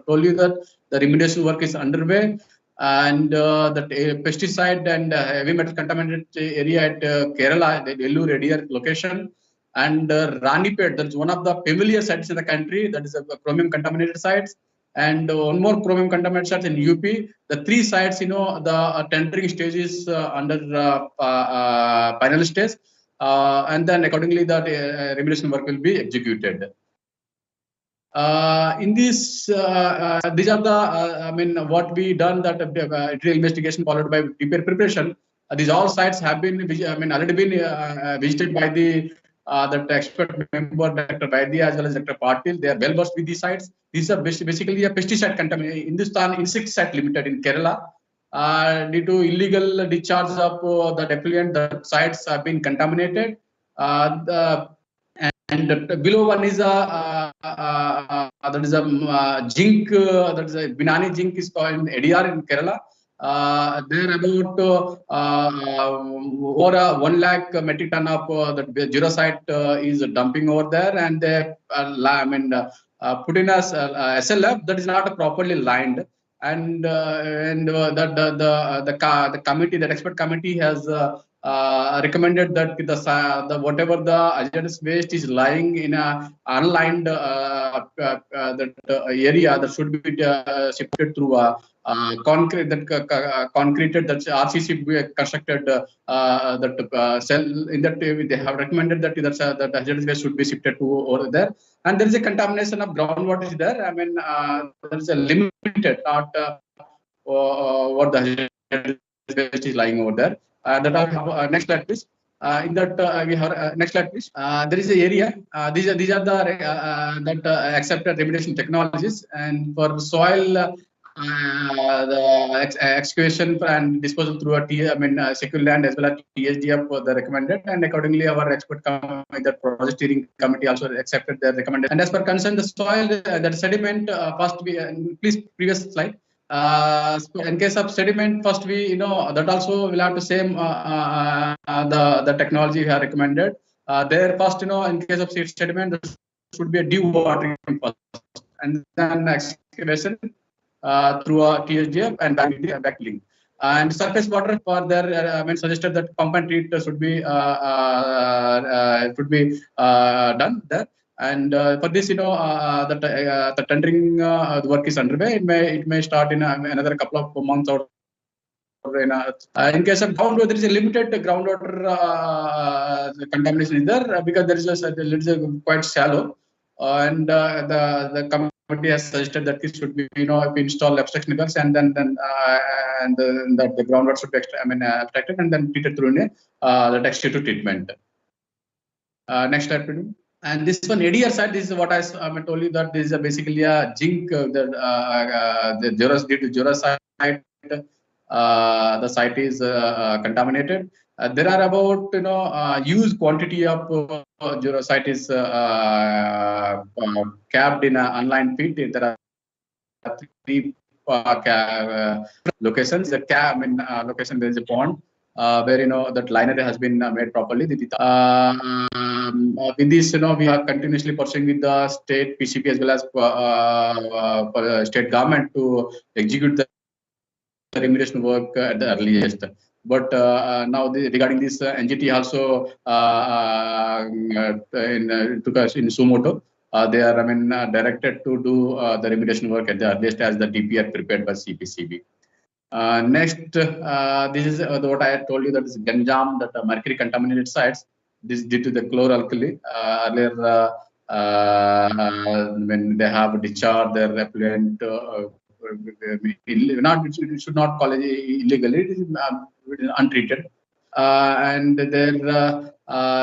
told you that the remediation work is underway, and that pesticide and heavy metal contaminated area at Kerala, the Vellore Vedia location, and Ranipet. That is one of the familiar sites in the country. That is a chromium contaminated sites. And 1 more chromium contaminated sites in UP. The 3 sites, the tendering stage is under final stage. And then accordingly the remediation work will be executed. In this, these are the what we done, that detailed investigation followed by DPR preparation. These all sites have been already been visited by the expert member Dr. Vedia as well as Dr. Patil. They are well versed with these sites. These are basically a pesticide contamination. Hindustan Insecticide Limited in Kerala. due to illegal discharge of the effluent, the sites have been contaminated. And below one is that is a zinc, that is a Binani zinc is called in ADR in Kerala. There about over 1 lakh metric ton of the Jurasite is dumping over there, and they put in a SLF that is not properly lined, and the committee, that expert committee has recommended that the whatever the hazardous waste is lying in a unlined area, that should be shifted through a concrete, that concreted, that RCC be constructed cell. In that they have recommended that that hazardous waste should be shifted to over there. And there is a contamination of groundwater is there. I mean, there is a limited, not what the hazardous waste is lying over there. That are next slide, please. In that we have next slide, please. There is an area. These are the accepted remediation technologies, and for soil. The excavation and disposal through a secure land as well as TSDF the recommended, and accordingly our expert committee, the project steering committee also accepted their recommendation. And as per concern, the soil, that sediment, first we please previous slide. In case of sediment, first we that also will have to same the technology we have recommended. There first in case of sediment, there should be a dewatering first, and then excavation through a TSDF and backlink. And surface water for their suggested that pump and treat should be done there. And for this, the tendering work is underway. It may start in another couple of months or. In case of groundwater, there is a limited groundwater contamination is there because there is a quite shallow, and the committee has suggested that it should be if we install abstraction wells, and then the groundwater should be abstracted and then treated through the texture to treatment. Next slide, please. And this one ADR side, this is what I told you, that this is basically a zinc the Jurasite. The site is contaminated. There are about huge quantity of Jurasite is capped in an unlined pit. There are 3 locations. The location there is a pond where that liner has been made properly. With this, we are continuously pursuing with the state PCP as well as state government to execute the remediation work at the earliest. But now regarding this, NGT also took us in Sumoto. They are directed to do the remediation work at the earliest as the DPR prepared by CPCB. Next, this is what I had told you, that is Ganjam, that mercury contaminated sites. This due to the chloralkali. Earlier, when they have discharged their effluent. It should not call it illegally. It is untreated, and there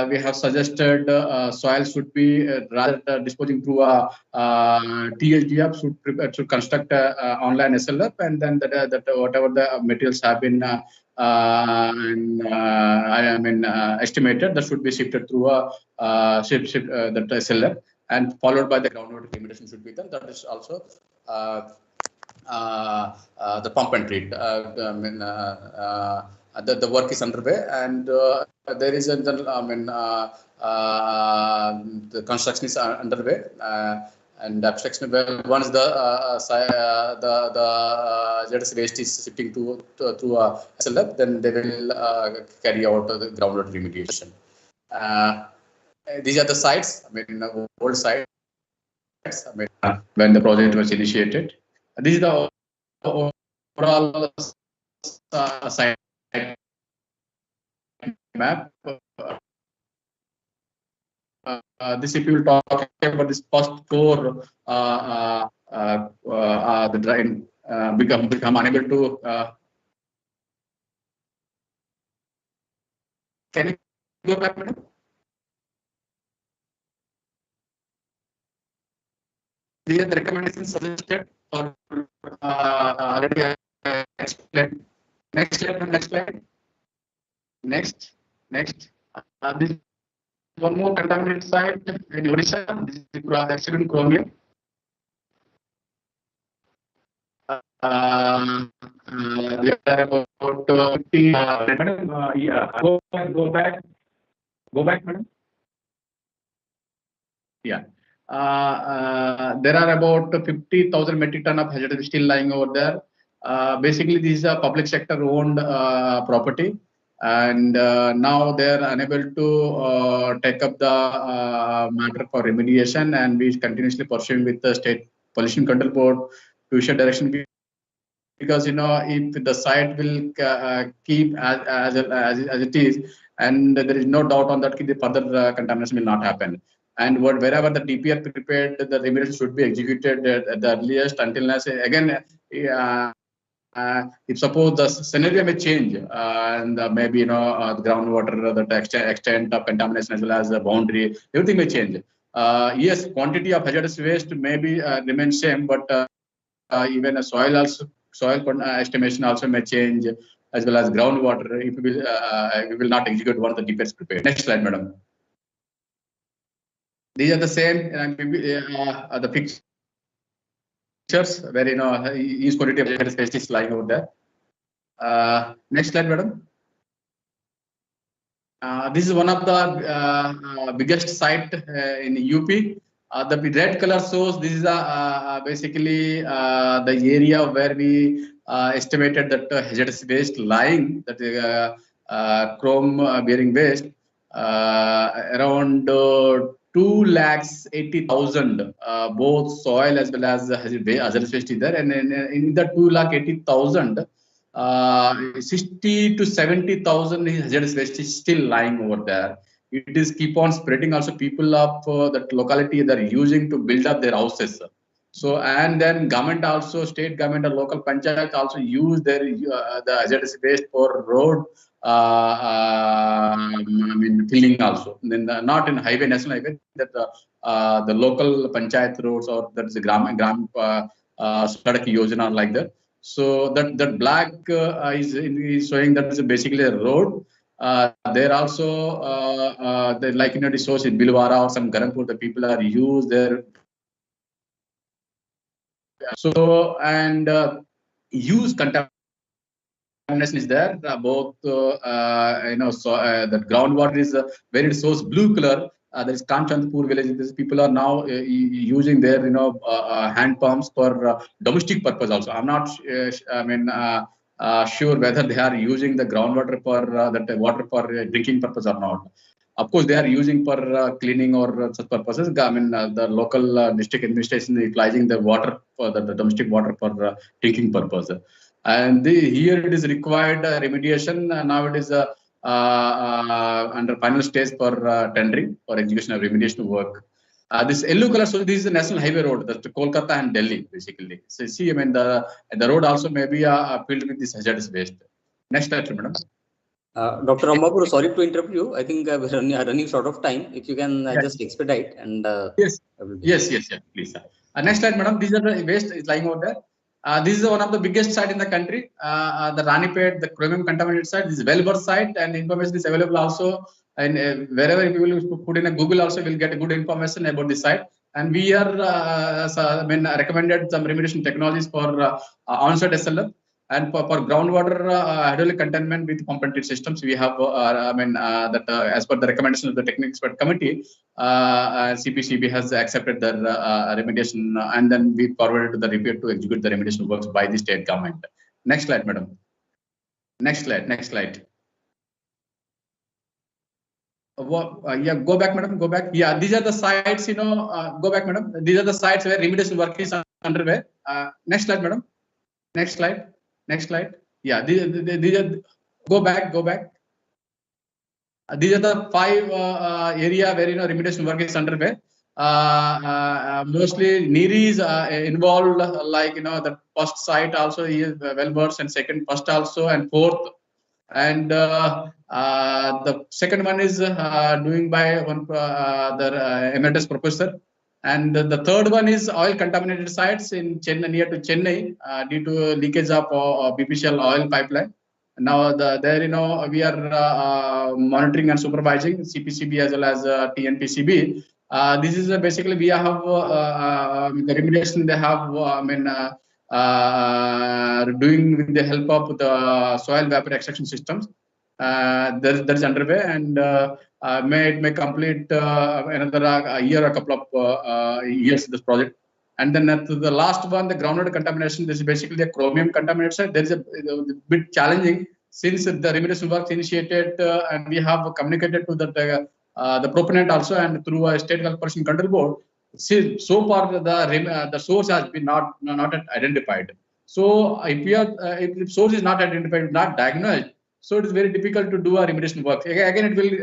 we have suggested soil should be rather disposing through a TSDF should construct a online SLF, and then that whatever the materials have been estimated, that should be shifted through a that SLF, and followed by the groundwater remediation should be done. That is also. The pump and treat. The work is underway, and there is the construction is underway, and abstraction well. Once the hazardous waste is shifting through a SLF, then they will carry out the groundwater remediation. These are the sites. Old sites. When the project was initiated. This is the overall site map. This if you will talk about this first core, the drain become unable to. Can you go back, madam? These are the recommendations suggested or already explained. Next slide. Next slide. Next. This is one more contaminated site in Odisha. This is accident chromium. There are about 50. Yeah. Go back, madam. Yeah. There are about 50,000 metric ton of hazardous still lying over there. Basically, this is a public sector owned property, and now they are unable to take up the matter for remediation, and we continuously pursuing with the state pollution control board to issue direction, because if the site will keep as it is, and there is no doubt on that the further contamination will not happen. And wherever the DPR prepared, the remediation should be executed at the earliest, until again, if suppose the scenario may change, and maybe the groundwater, the extent of contamination as well as the boundary, everything may change. Yes, quantity of hazardous waste may be remain same, but even a soil estimation also may change, as well as groundwater, if we will not execute what the DPR is prepared. Next slide, madam. These are the same the pictures where each quantity of hazardous waste is lying over there. Next slide, madam. This is one of the biggest site in UP. The red color shows this is basically the area where we estimated that hazardous waste lying, that chrome bearing waste, around 2,80,000 both soil as well as hazardous waste is there, and in the 2,80,000. 60 to 70,000 hazardous waste is still lying over there. It is keep on spreading. Also, people of that locality they're using to build up their houses. So, and then government also, state government or local panchayat also use their the hazardous waste for road filling also. Then not in highway, national highway, that the local panchayat roads, or that is a gram Sadak Yojana like that. So that black is showing that is basically a road. There also like the source in Bilwara or some Garampur, the people are used there. So and use contamination is there. Both so that groundwater is where it shows blue color. There is Kanchandpur village. These people are now using their hand pumps for domestic purpose also. I'm not sure whether they are using the groundwater for that water for drinking purpose or not. Of course, they are using for cleaning or such purposes. I mean, the local district administration is utilizing the water for the domestic water for drinking purpose. And here it is required remediation. Now it is under final stage for tendering for execution of remediation work. This yellow color, so this is the national highway road, that's Kolkata and Delhi, basically. So see, I mean, the road also may be filled with this hazardous waste. Next slide, madam. Dr. Rambapur, sorry to interrupt you. I think we're running short of time. If you can just expedite and yes, please. Next slide, madam. These are the waste is lying over there. This is one of the biggest site in the country. The Ranipet, the chromium contaminated site. This is well-versed site, and information is available also. And wherever you will put in a Google, also will get a good information about this site. And we are recommended some remediation technologies for on-site SLF. And for groundwater hydraulic containment with pump-and-treat systems, we have as per the recommendation of the technical expert committee, CPCB has accepted the remediation, and then we forwarded to the report to execute the remediation works by the state government. Next slide, madam. Next slide. Yeah, go back, madam. Go back. Yeah, these are the sites. Go back, madam. These are the sites where remediation work is underway. Next slide, madam. Next slide. Yeah, these are. Go back. These are the 5 area where remediation work is underway. Mostly Niri is involved, like the first site also is well versed, and second first also, and fourth. And the second one is doing by one the emeritus professor, and the third one is oil contaminated sites in Chennai, near to Chennai, due to leakage of BPCL oil pipeline. Now there we are monitoring and supervising CPCB as well as TNPCB. This is basically we have the remediation they have doing with the help of the soil vapor extraction systems. That is underway, and it may complete another year or a couple of years this project. And then the last one, the groundwater contamination. This is basically a chromium contamination. There is a bit challenging since the remediation work initiated, and we have communicated to the proponent also, and through a state health pollution control board. See, so far the source has been not identified. So if the source is not identified, not diagnosed, so it is very difficult to do a remediation work. Again, it will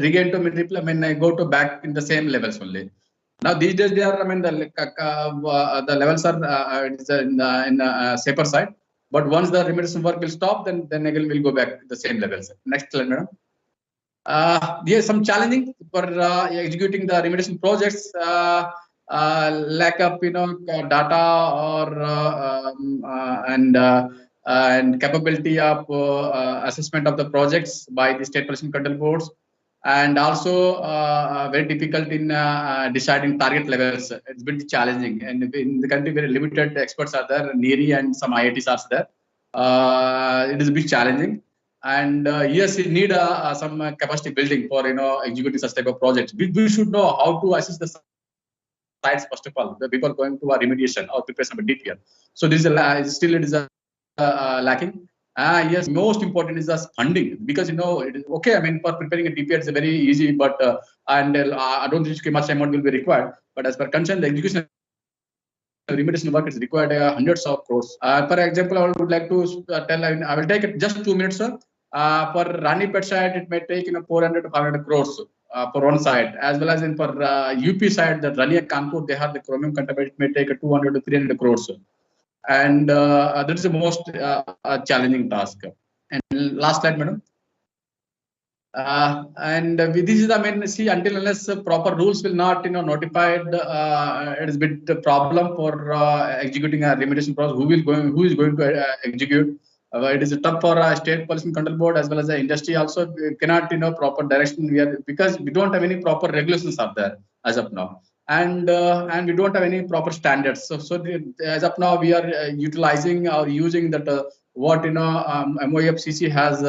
regain to go to back in the same levels only. Now these days they are, the levels are in a safer side. But once the remediation work will stop, then again we'll go back to the same levels. Next slide, madam. Yes, some challenging for executing the remediation projects. Lack of data or and capability of assessment of the projects by the state pollution control boards, and also very difficult in deciding target levels. It's been challenging, and in the country very limited experts are there. NERI and some IITs are there. It is a bit challenging, and yes, we need some capacity building for executing such type of projects. We should know how to assess the sites first of all, the people going to a remediation or preparation of a DPR. So this is still it is lacking. Yes, most important is the funding, because it is okay. I mean, for preparing a DPR, it's very easy, but and I don't think much amount will be required. But as per concern, the execution remediation work is required hundreds of crores. For example, I would like to tell. I will take just 2 minutes, sir. For Ranipet side, it may take 400 to 500 crores for one side, as well as in for UP side, the Rania Kanpur, they have the chromium contamination, may take 200 to 300 crores. And that is the most challenging task. And last slide, madam. And this is, I mean, see, until unless proper rules will not, notified, it is a bit problem for executing a remediation process. Who is going to execute? It is tough for a state pollution control board as well as the industry. Also, we cannot, proper direction because we don't have any proper regulations out there as of now. And we don't have any proper standards. So as of now, we are utilizing or using that what MOEFCC has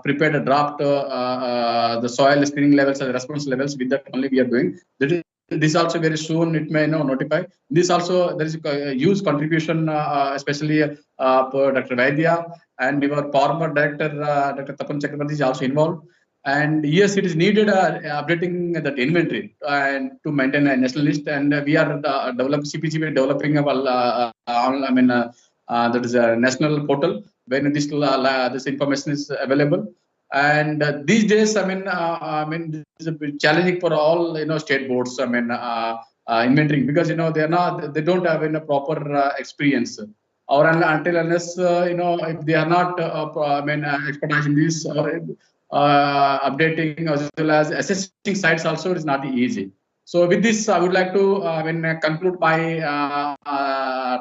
prepared a draft the soil screening levels and response levels. With that only we are doing. This also very soon it may notify. This also there is a huge contribution, especially for Dr. Vedia, and our former director Dr. Tapan Chakrabarti is also involved. And yes, it is needed updating that inventory and to maintain a national list. And we are CPCB developing that is a national portal when this information is available. And these days, this is a bit challenging for all state boards. Inventory, because they don't have a proper experience, or until unless if they are not expertise in this or updating as well as assessing sites also is not easy. So with this, I would like to conclude my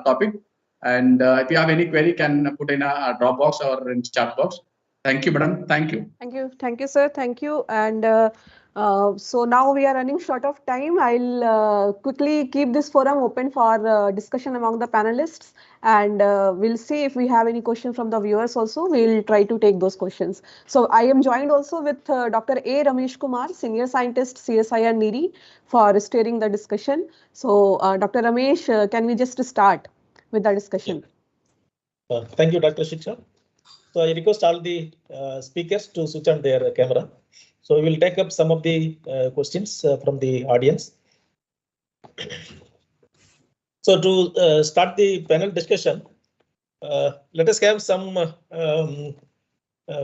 topic. And if you have any query, can put in a Dropbox or in chat box. Thank you, madam. Thank you. Thank you, sir. Thank you. And so now we are running short of time. I'll quickly keep this forum open for discussion among the panelists, and we'll see if we have any questions from the viewers also. We'll try to take those questions. So I am joined also with Dr. A. Ramesh Kumar, Senior Scientist, CSIR NERI, for steering the discussion. So Dr. Ramesh, can we just start with the discussion? Thank you, Dr. Shiksha. So I request all the speakers to switch on their camera. So we will take up some of the questions from the audience. So to start the panel discussion, let us have some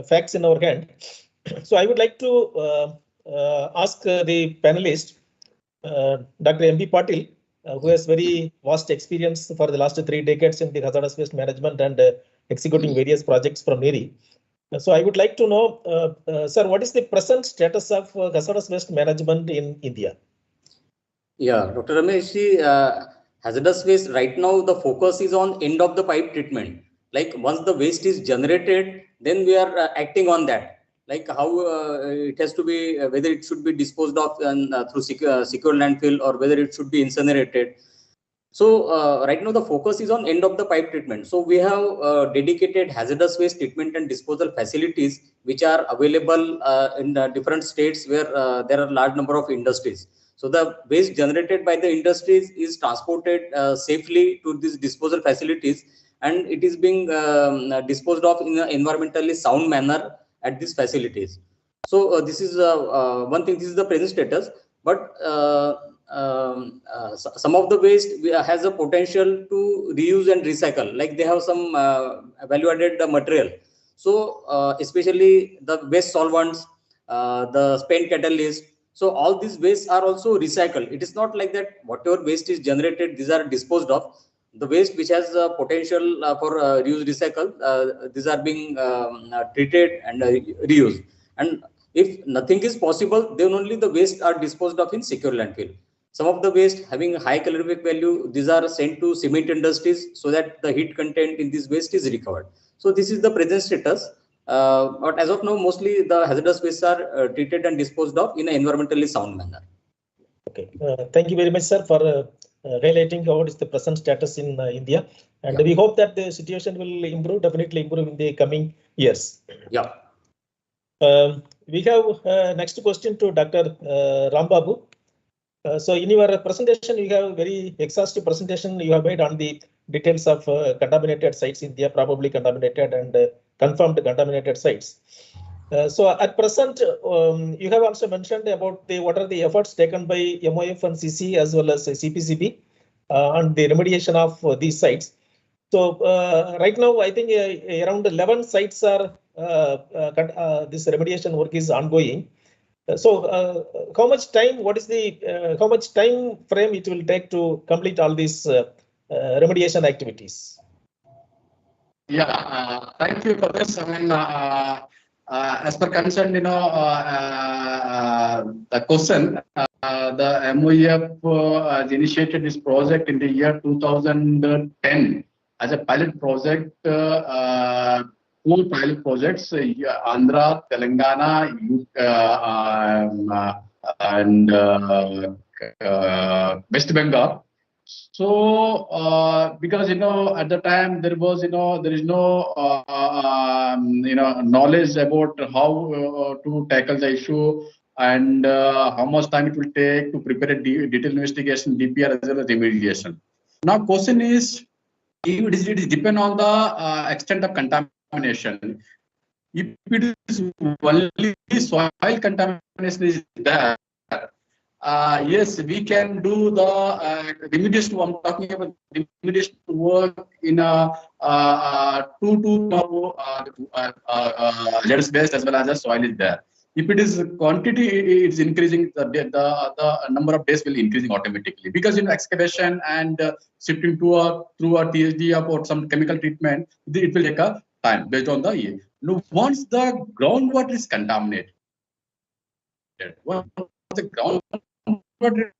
facts in our hand. So I would like to ask the panelist, Dr. M.B. Patil, who has very vast experience for the last 3 decades in the hazardous waste management and executing various projects from NERI. So I would like to know, sir, what is the present status of hazardous waste management in India? Yeah, Dr. Ramesh, hazardous waste right now, the focus is on end of the pipe treatment. Like once the waste is generated, then we are acting on that. Like how it has to be, whether it should be disposed of through secure landfill or whether it should be incinerated. So right now the focus is on end of the pipe treatment. So we have dedicated hazardous waste treatment and disposal facilities which are available in different states where there are large number of industries. So the waste generated by the industries is transported safely to these disposal facilities, and it is being disposed of in an environmentally sound manner at these facilities. So this is one thing. This is the present status, but some of the waste has a potential to reuse and recycle. Like they have some value-added material. So especially the waste solvents, the spent catalyst. So all these wastes are also recycled. It is not like that whatever waste is generated, these are disposed of. The waste which has potential for reuse, recycle, these are being treated and reused. And if nothing is possible, then only the waste are disposed of in secure landfill. Some of the waste having high calorific value, these are sent to cement industries so that the heat content in this waste is recovered. So this is the present status. But as of now, mostly the hazardous wastes are treated and disposed of in an environmentally sound manner. Okay, thank you very much, sir, for highlighting what is the present status in India, and we hope that the situation will improve, definitely improve in the coming years. Yeah. We have next question to Dr. Rambabu. So in your presentation, you have very exhaustive presentation you have made on the details of contaminated sites in India, probably contaminated and confirmed contaminated sites. So at present, you have also mentioned about what are the efforts taken by MOF and CC as well as CPCB on the remediation of these sites. So right now, I think around 11 sites are this remediation work is ongoing. So how much time? What is the how much time frame it will take to complete all these remediation activities? Yeah, thank you for this. I mean, as per concern, the question, the MOEF has initiated this project in the year 2010 as a pilot project. 4 pilot projects: Andhra, Telangana, and West Bengal. So because at the time there was there is no knowledge about how to tackle the issue and how much time it will take to prepare a detailed investigation, DPR as well as remediation. Now question is, it is depend on the extent of contamination. If it is only soil contamination is there, yes, we can do the remediation. I'm talking about remediation work in a 2 to hazardous waste as well as the soil is there. If it is quantity, it's increasing. The number of days will increasing automatically because excavation and shifting through a TSD or some chemical treatment, it will take a time based on the year. Now, once the groundwater is contaminated, once the groundwater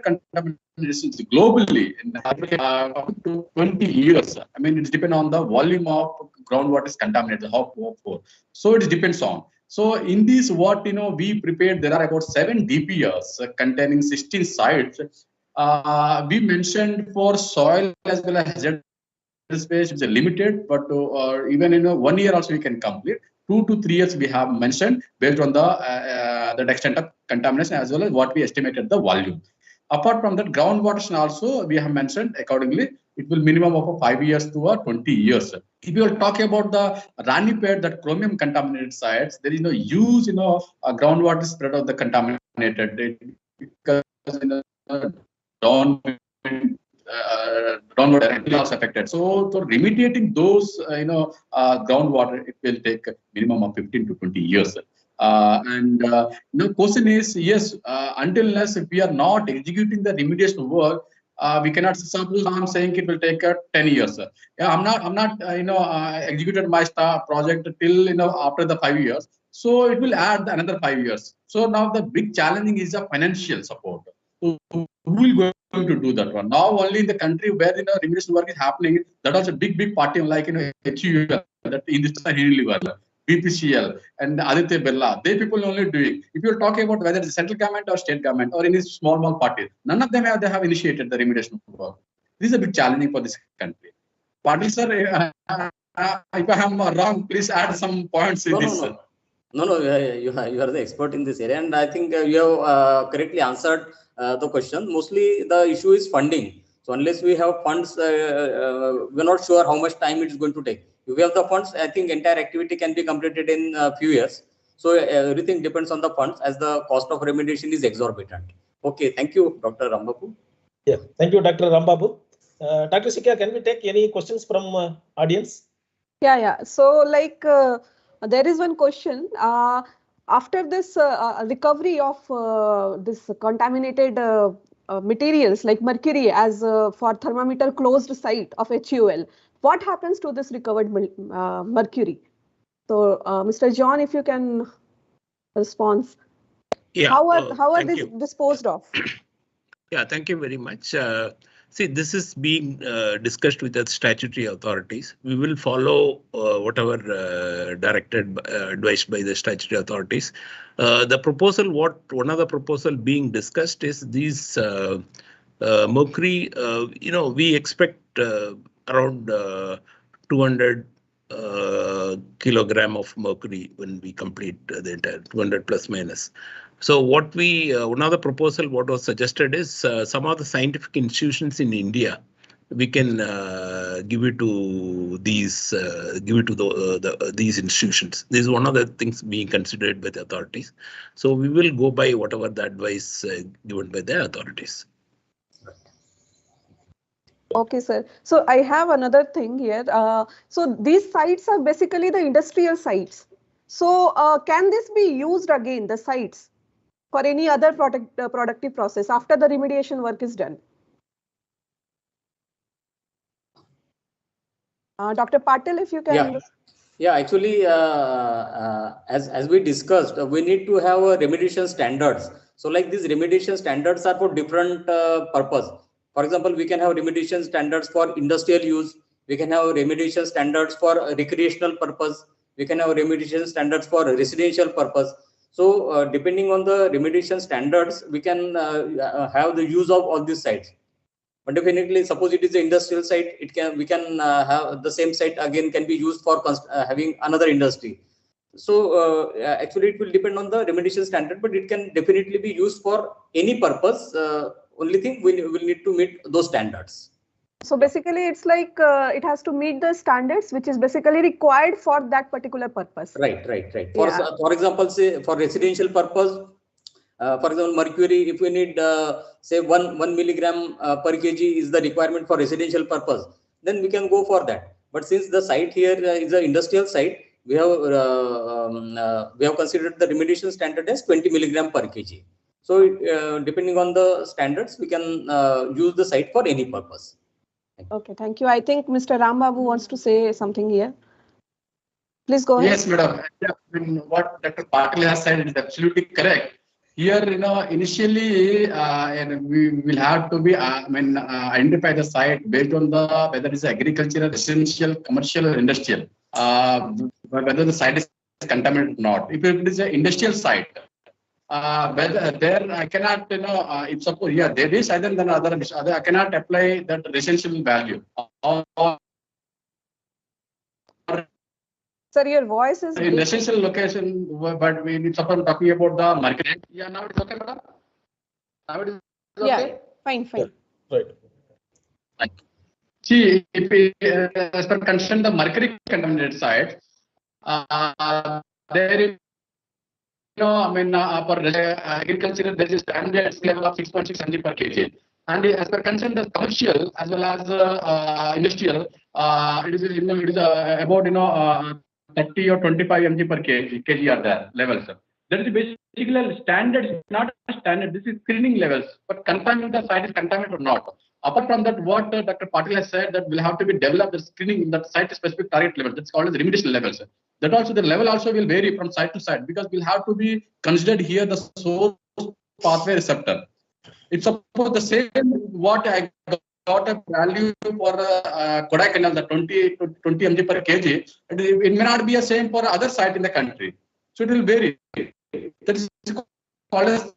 contamination globally up to 20 years. I mean, it depends on the volume of groundwater is contaminated, how poor. So it depends on. So in this, what we prepared, there are about 7 DPRs containing 16 sites. We mentioned for soil as well as hazardous space is limited, but even in 1 year also we can complete. 2 to 3 years we have mentioned based on the extent of contamination as well as what we estimated the volume. Apart from that, groundwater also we have mentioned accordingly. It will minimum of 5 years to 20 years. If you are talking about the Ranipet, that chromium contaminated sites, there is no use groundwater spread of the contaminated because groundwater directly also affected. So remediating those groundwater, it will take a minimum of 15 to 20 years. Question is, yes, until unless if we are not executing the remediation work, we cannot. Suppose I'm saying it will take 10 years. Yeah, I'm not executed my project till after the 5 years. So it will add another 5 years. So now the big challenging is the financial support. So who will going to do that one. Now only in the country where remediation work is happening, that was a big party like HUL, that in this Unilever, BPCL and Aditya Birla, they people only doing. If you're talking about whether it's central government or state government or any small party, none of them they have initiated the remediation work. This is a bit challenging for this country. Patil sir, if I am wrong, please add some points in this. No, you are the expert in this area, and I think you have correctly answered the question. Mostly the issue is funding. So unless we have funds, we're not sure how much time it is going to take. If we have the funds, I think entire activity can be completed in a few years. So everything depends on the funds, as the cost of remediation is exorbitant. Okay, thank you, Dr. Rambabu. Yeah, thank you, Dr. Rambabu. Dr. Shika, can we take any questions from audience? Yeah. So like there is one question. After this recovery of this contaminated materials like mercury as for thermometer closed site of HUL, what happens to this recovered mercury? So Mr. John, if you can respond. Yeah. How are these disposed of? Yeah, thank you very much. See, this is being discussed with the statutory authorities. We will follow whatever advised by the statutory authorities. The proposal, one of the proposal being discussed is these mercury. We expect around 200 kilogram of mercury when we complete the entire 200 plus minus. So what one of the proposal what was suggested is some of the scientific institutions in India, we can give it to these these institutions. This is one of the things being considered by the authorities. So we will go by whatever the advice given by the authorities. Okay, sir. So I have another thing here. So these sites are basically the industrial sites. So can this be used again, the sites, for any other productive process after the remediation work is done? Dr. Patil, if you can. Yeah, actually, as we discussed, we need to have remediation standards. So like these remediation standards are for different purpose. For example, we can have remediation standards for industrial use. We can have remediation standards for recreational purpose. We can have remediation standards for residential purpose. So depending on the remediation standards, we can have the use of all these sites. But definitely, suppose it is an industrial site, we can have the same site again can be used for having another industry. So actually, it will depend on the remediation standard, but it can definitely be used for any purpose. Only thing we will need to meet those standards. So basically, it's like it has to meet the standards, which is basically required for that particular purpose. Right. For example, say for residential purpose, for example, mercury, if we need say 1 milligram per kg is the requirement for residential purpose, then we can go for that. But since the site here is an industrial site, we have considered the remediation standard as 20 milligram per kg. So depending on the standards, we can use the site for any purpose. Okay, thank you. I think Mr. Rambabu wants to say something here. Please go ahead. Yes, madam. What Dr. Patil has said is absolutely correct. Here, initially, we will have to be, identify the site based on whether it's agricultural, residential, commercial, or industrial, whether the site is contaminated or not. If it is an industrial site, whether there I cannot, if suppose there is other than other, I cannot apply that residential value. Sir, your voice is in residential location, but we need suppose talking about the market. Yeah, now it's okay, madam. Now it is okay. Yeah, fine. Right. See, if we as per concern the mercury contaminated site, there is for agriculture, there is a standard level of 6.6 mg per kg. And as per concern the commercial as well as industrial, it is about 30 or 25 mg per kg are there levels. That is basically standard, not standard. This is screening levels, but confirming the site is contaminated or not. Apart from that, what Dr. Patil has said that will have to be developed the screening that site-specific target level. That's called as remediation levels. That also the level also will vary from site to site because we'll have to be considered here the source pathway receptor. It's suppose the same what I got a value for Kodaikanal, the 20 mg per kg. It may not be the same for other site in the country. So it will vary. That is called as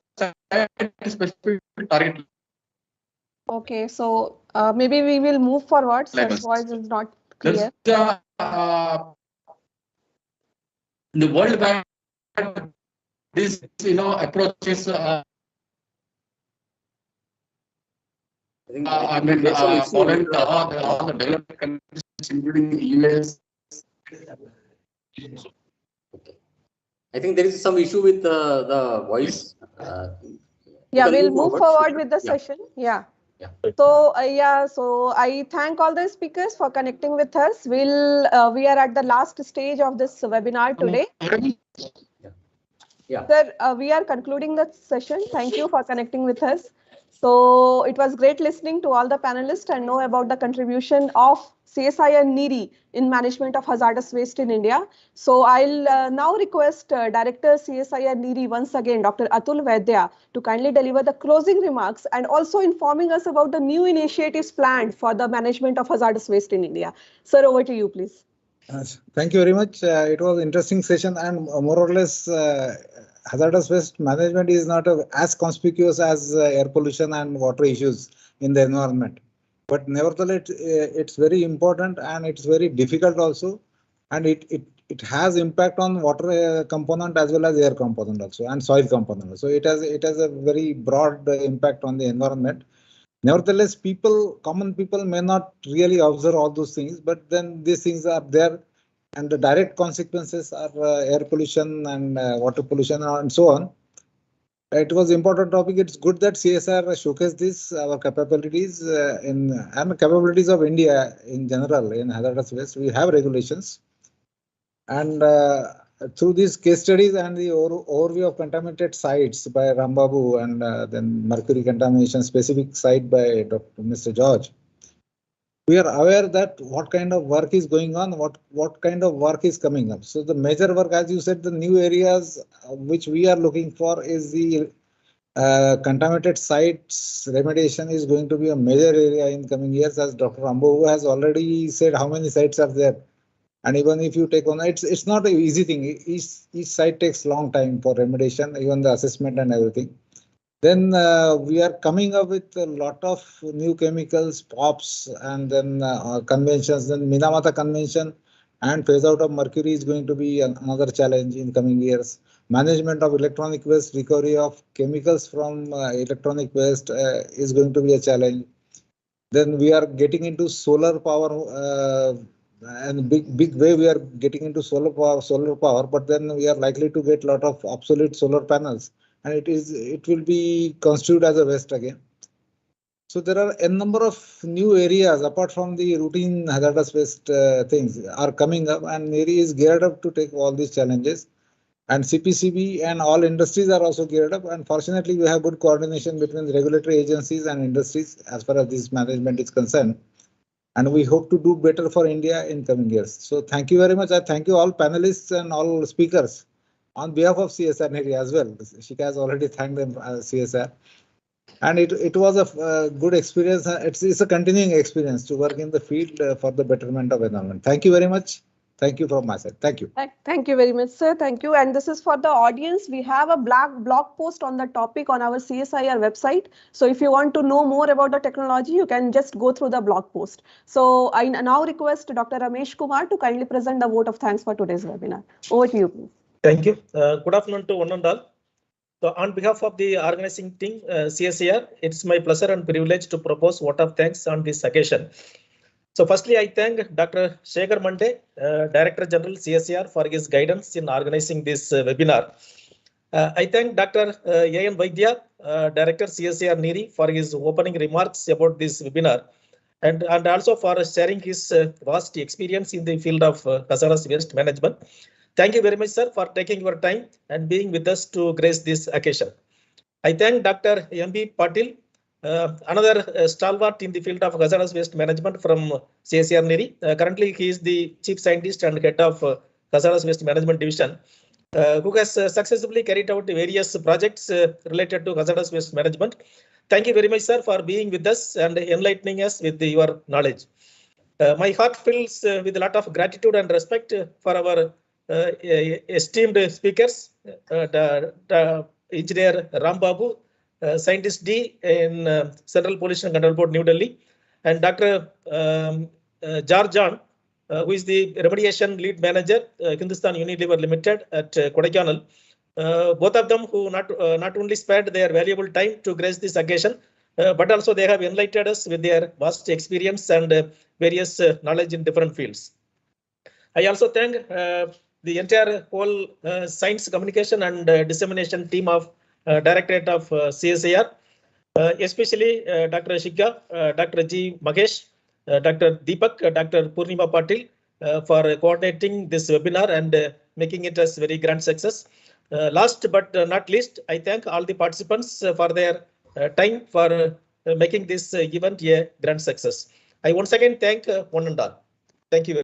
specific target. Okay, so maybe we will move forward. Sir's Levels. voice is not clear. The World Bank, this approach is I think following all the developed countries, including US. I think there is some issue with the voice. Yeah, can we'll move move forward. forward with the session. Yeah. Yeah. So so I thank all the speakers for connecting with us. We are at the last stage of this webinar today. Yeah. Sir, we are concluding the session. Thank you for connecting with us. So it was great listening to all the panelists and know about the contribution of CSIR NEERI in management of hazardous waste in India. So I'll now request Director CSIR NEERI once again, Dr. Atul Vaidya, to kindly deliver the closing remarks and also informing us about the new initiatives planned for the management of hazardous waste in India. Sir, over to you, please. Thank you very much. It was an interesting session, and more or less hazardous waste management is not as conspicuous as air pollution and water issues in the environment. But nevertheless, it's very important and it's very difficult also, and it has impact on water component as well as air component also and soil component. So it has a very broad impact on the environment. Nevertheless, common people may not really observe all those things, but then these things are there, and the direct consequences are air pollution and water pollution and so on. It was important topic. It's good that CSR showcased this, our capabilities and capabilities of India in general in hazardous waste. We have regulations, and through these case studies and the overview of contaminated sites by Rambabu and then mercury contamination specific site by Mr. George, we are aware that what kind of work is going on, what kind of work is coming up. So the major work, as you said, the new areas which we are looking for is the contaminated sites remediation is going to be a major area in coming years, as Dr. Rambabu has already said how many sites are there. And even if you take on, it's not an easy thing. Each site takes long time for remediation, even the assessment and everything. Then we are coming up with a lot of new chemicals, POPs, and then conventions. Then Minamata Convention and phase out of mercury is going to be another challenge in coming years. Management of electronic waste, recovery of chemicals from electronic waste is going to be a challenge. Then we are getting into solar power. And big way we are getting into solar power, but then we are likely to get a lot of obsolete solar panels, and it will be constituted as a waste again. So there are a number of new areas apart from the routine hazardous waste things are coming up, and NEERI is geared up to take all these challenges. And CPCB and all industries are also geared up, and fortunately we have good coordination between the regulatory agencies and industries as far as this management is concerned. And we hope to do better for India in coming years. So thank you very much. I thank you all panelists and all speakers on behalf of CSR NEERI as well. Shika has already thanked them CSR. And it was a good experience. It's a continuing experience to work in the field for the betterment of environment. Thank you very much. Thank you from my side. Thank you. Thank you very much, sir. Thank you. And this is for the audience. We have a blog post on the topic on our CSIR website. So if you want to know more about the technology, you can just go through the blog post. So I now request Dr. Ramesh Kumar to kindly present the vote of thanks for today's webinar. Over to you, please. Thank you. Good afternoon to one and all. So on behalf of the organizing team, CSIR, it's my pleasure and privilege to propose vote of thanks on this occasion. So firstly, I thank Dr. Shekhar Mande, Director General CSIR, for his guidance in organizing this webinar. I thank Dr. A.N. Vaidya, Director CSIR NEERI, for his opening remarks about this webinar, and also for sharing his vast experience in the field of hazardous waste management. Thank you very much, sir, for taking your time and being with us to grace this occasion. I thank Dr. M.B. Patil, another stalwart in the field of hazardous waste management from CSIR NEERI. Currently, he is the Chief Scientist and Head of Hazardous Waste Management Division, who has successfully carried out various projects related to hazardous waste management. Thank you very much, sir, for being with us and enlightening us with your knowledge. My heart fills with a lot of gratitude and respect for our esteemed speakers, Engineer Ram Babu, Scientist D in Central Pollution Control Board, New Delhi, and Dr. Jar John, who is the Remediation Lead Manager, Hindustan Unilever Limited at Kodaikanal. Both of them who not only spared their valuable time to grace this occasion, but also they have enlightened us with their vast experience and various knowledge in different fields. I also thank the entire whole science communication and dissemination team of Directorate of CSIR, especially Dr. Shika, Dr. G. Magesh, Dr. Deepak, Dr. Purnima Patil for coordinating this webinar and making it a very grand success. Last but not least, I thank all the participants for their time for making this event a grand success. I once again thank one and all. Thank you very much.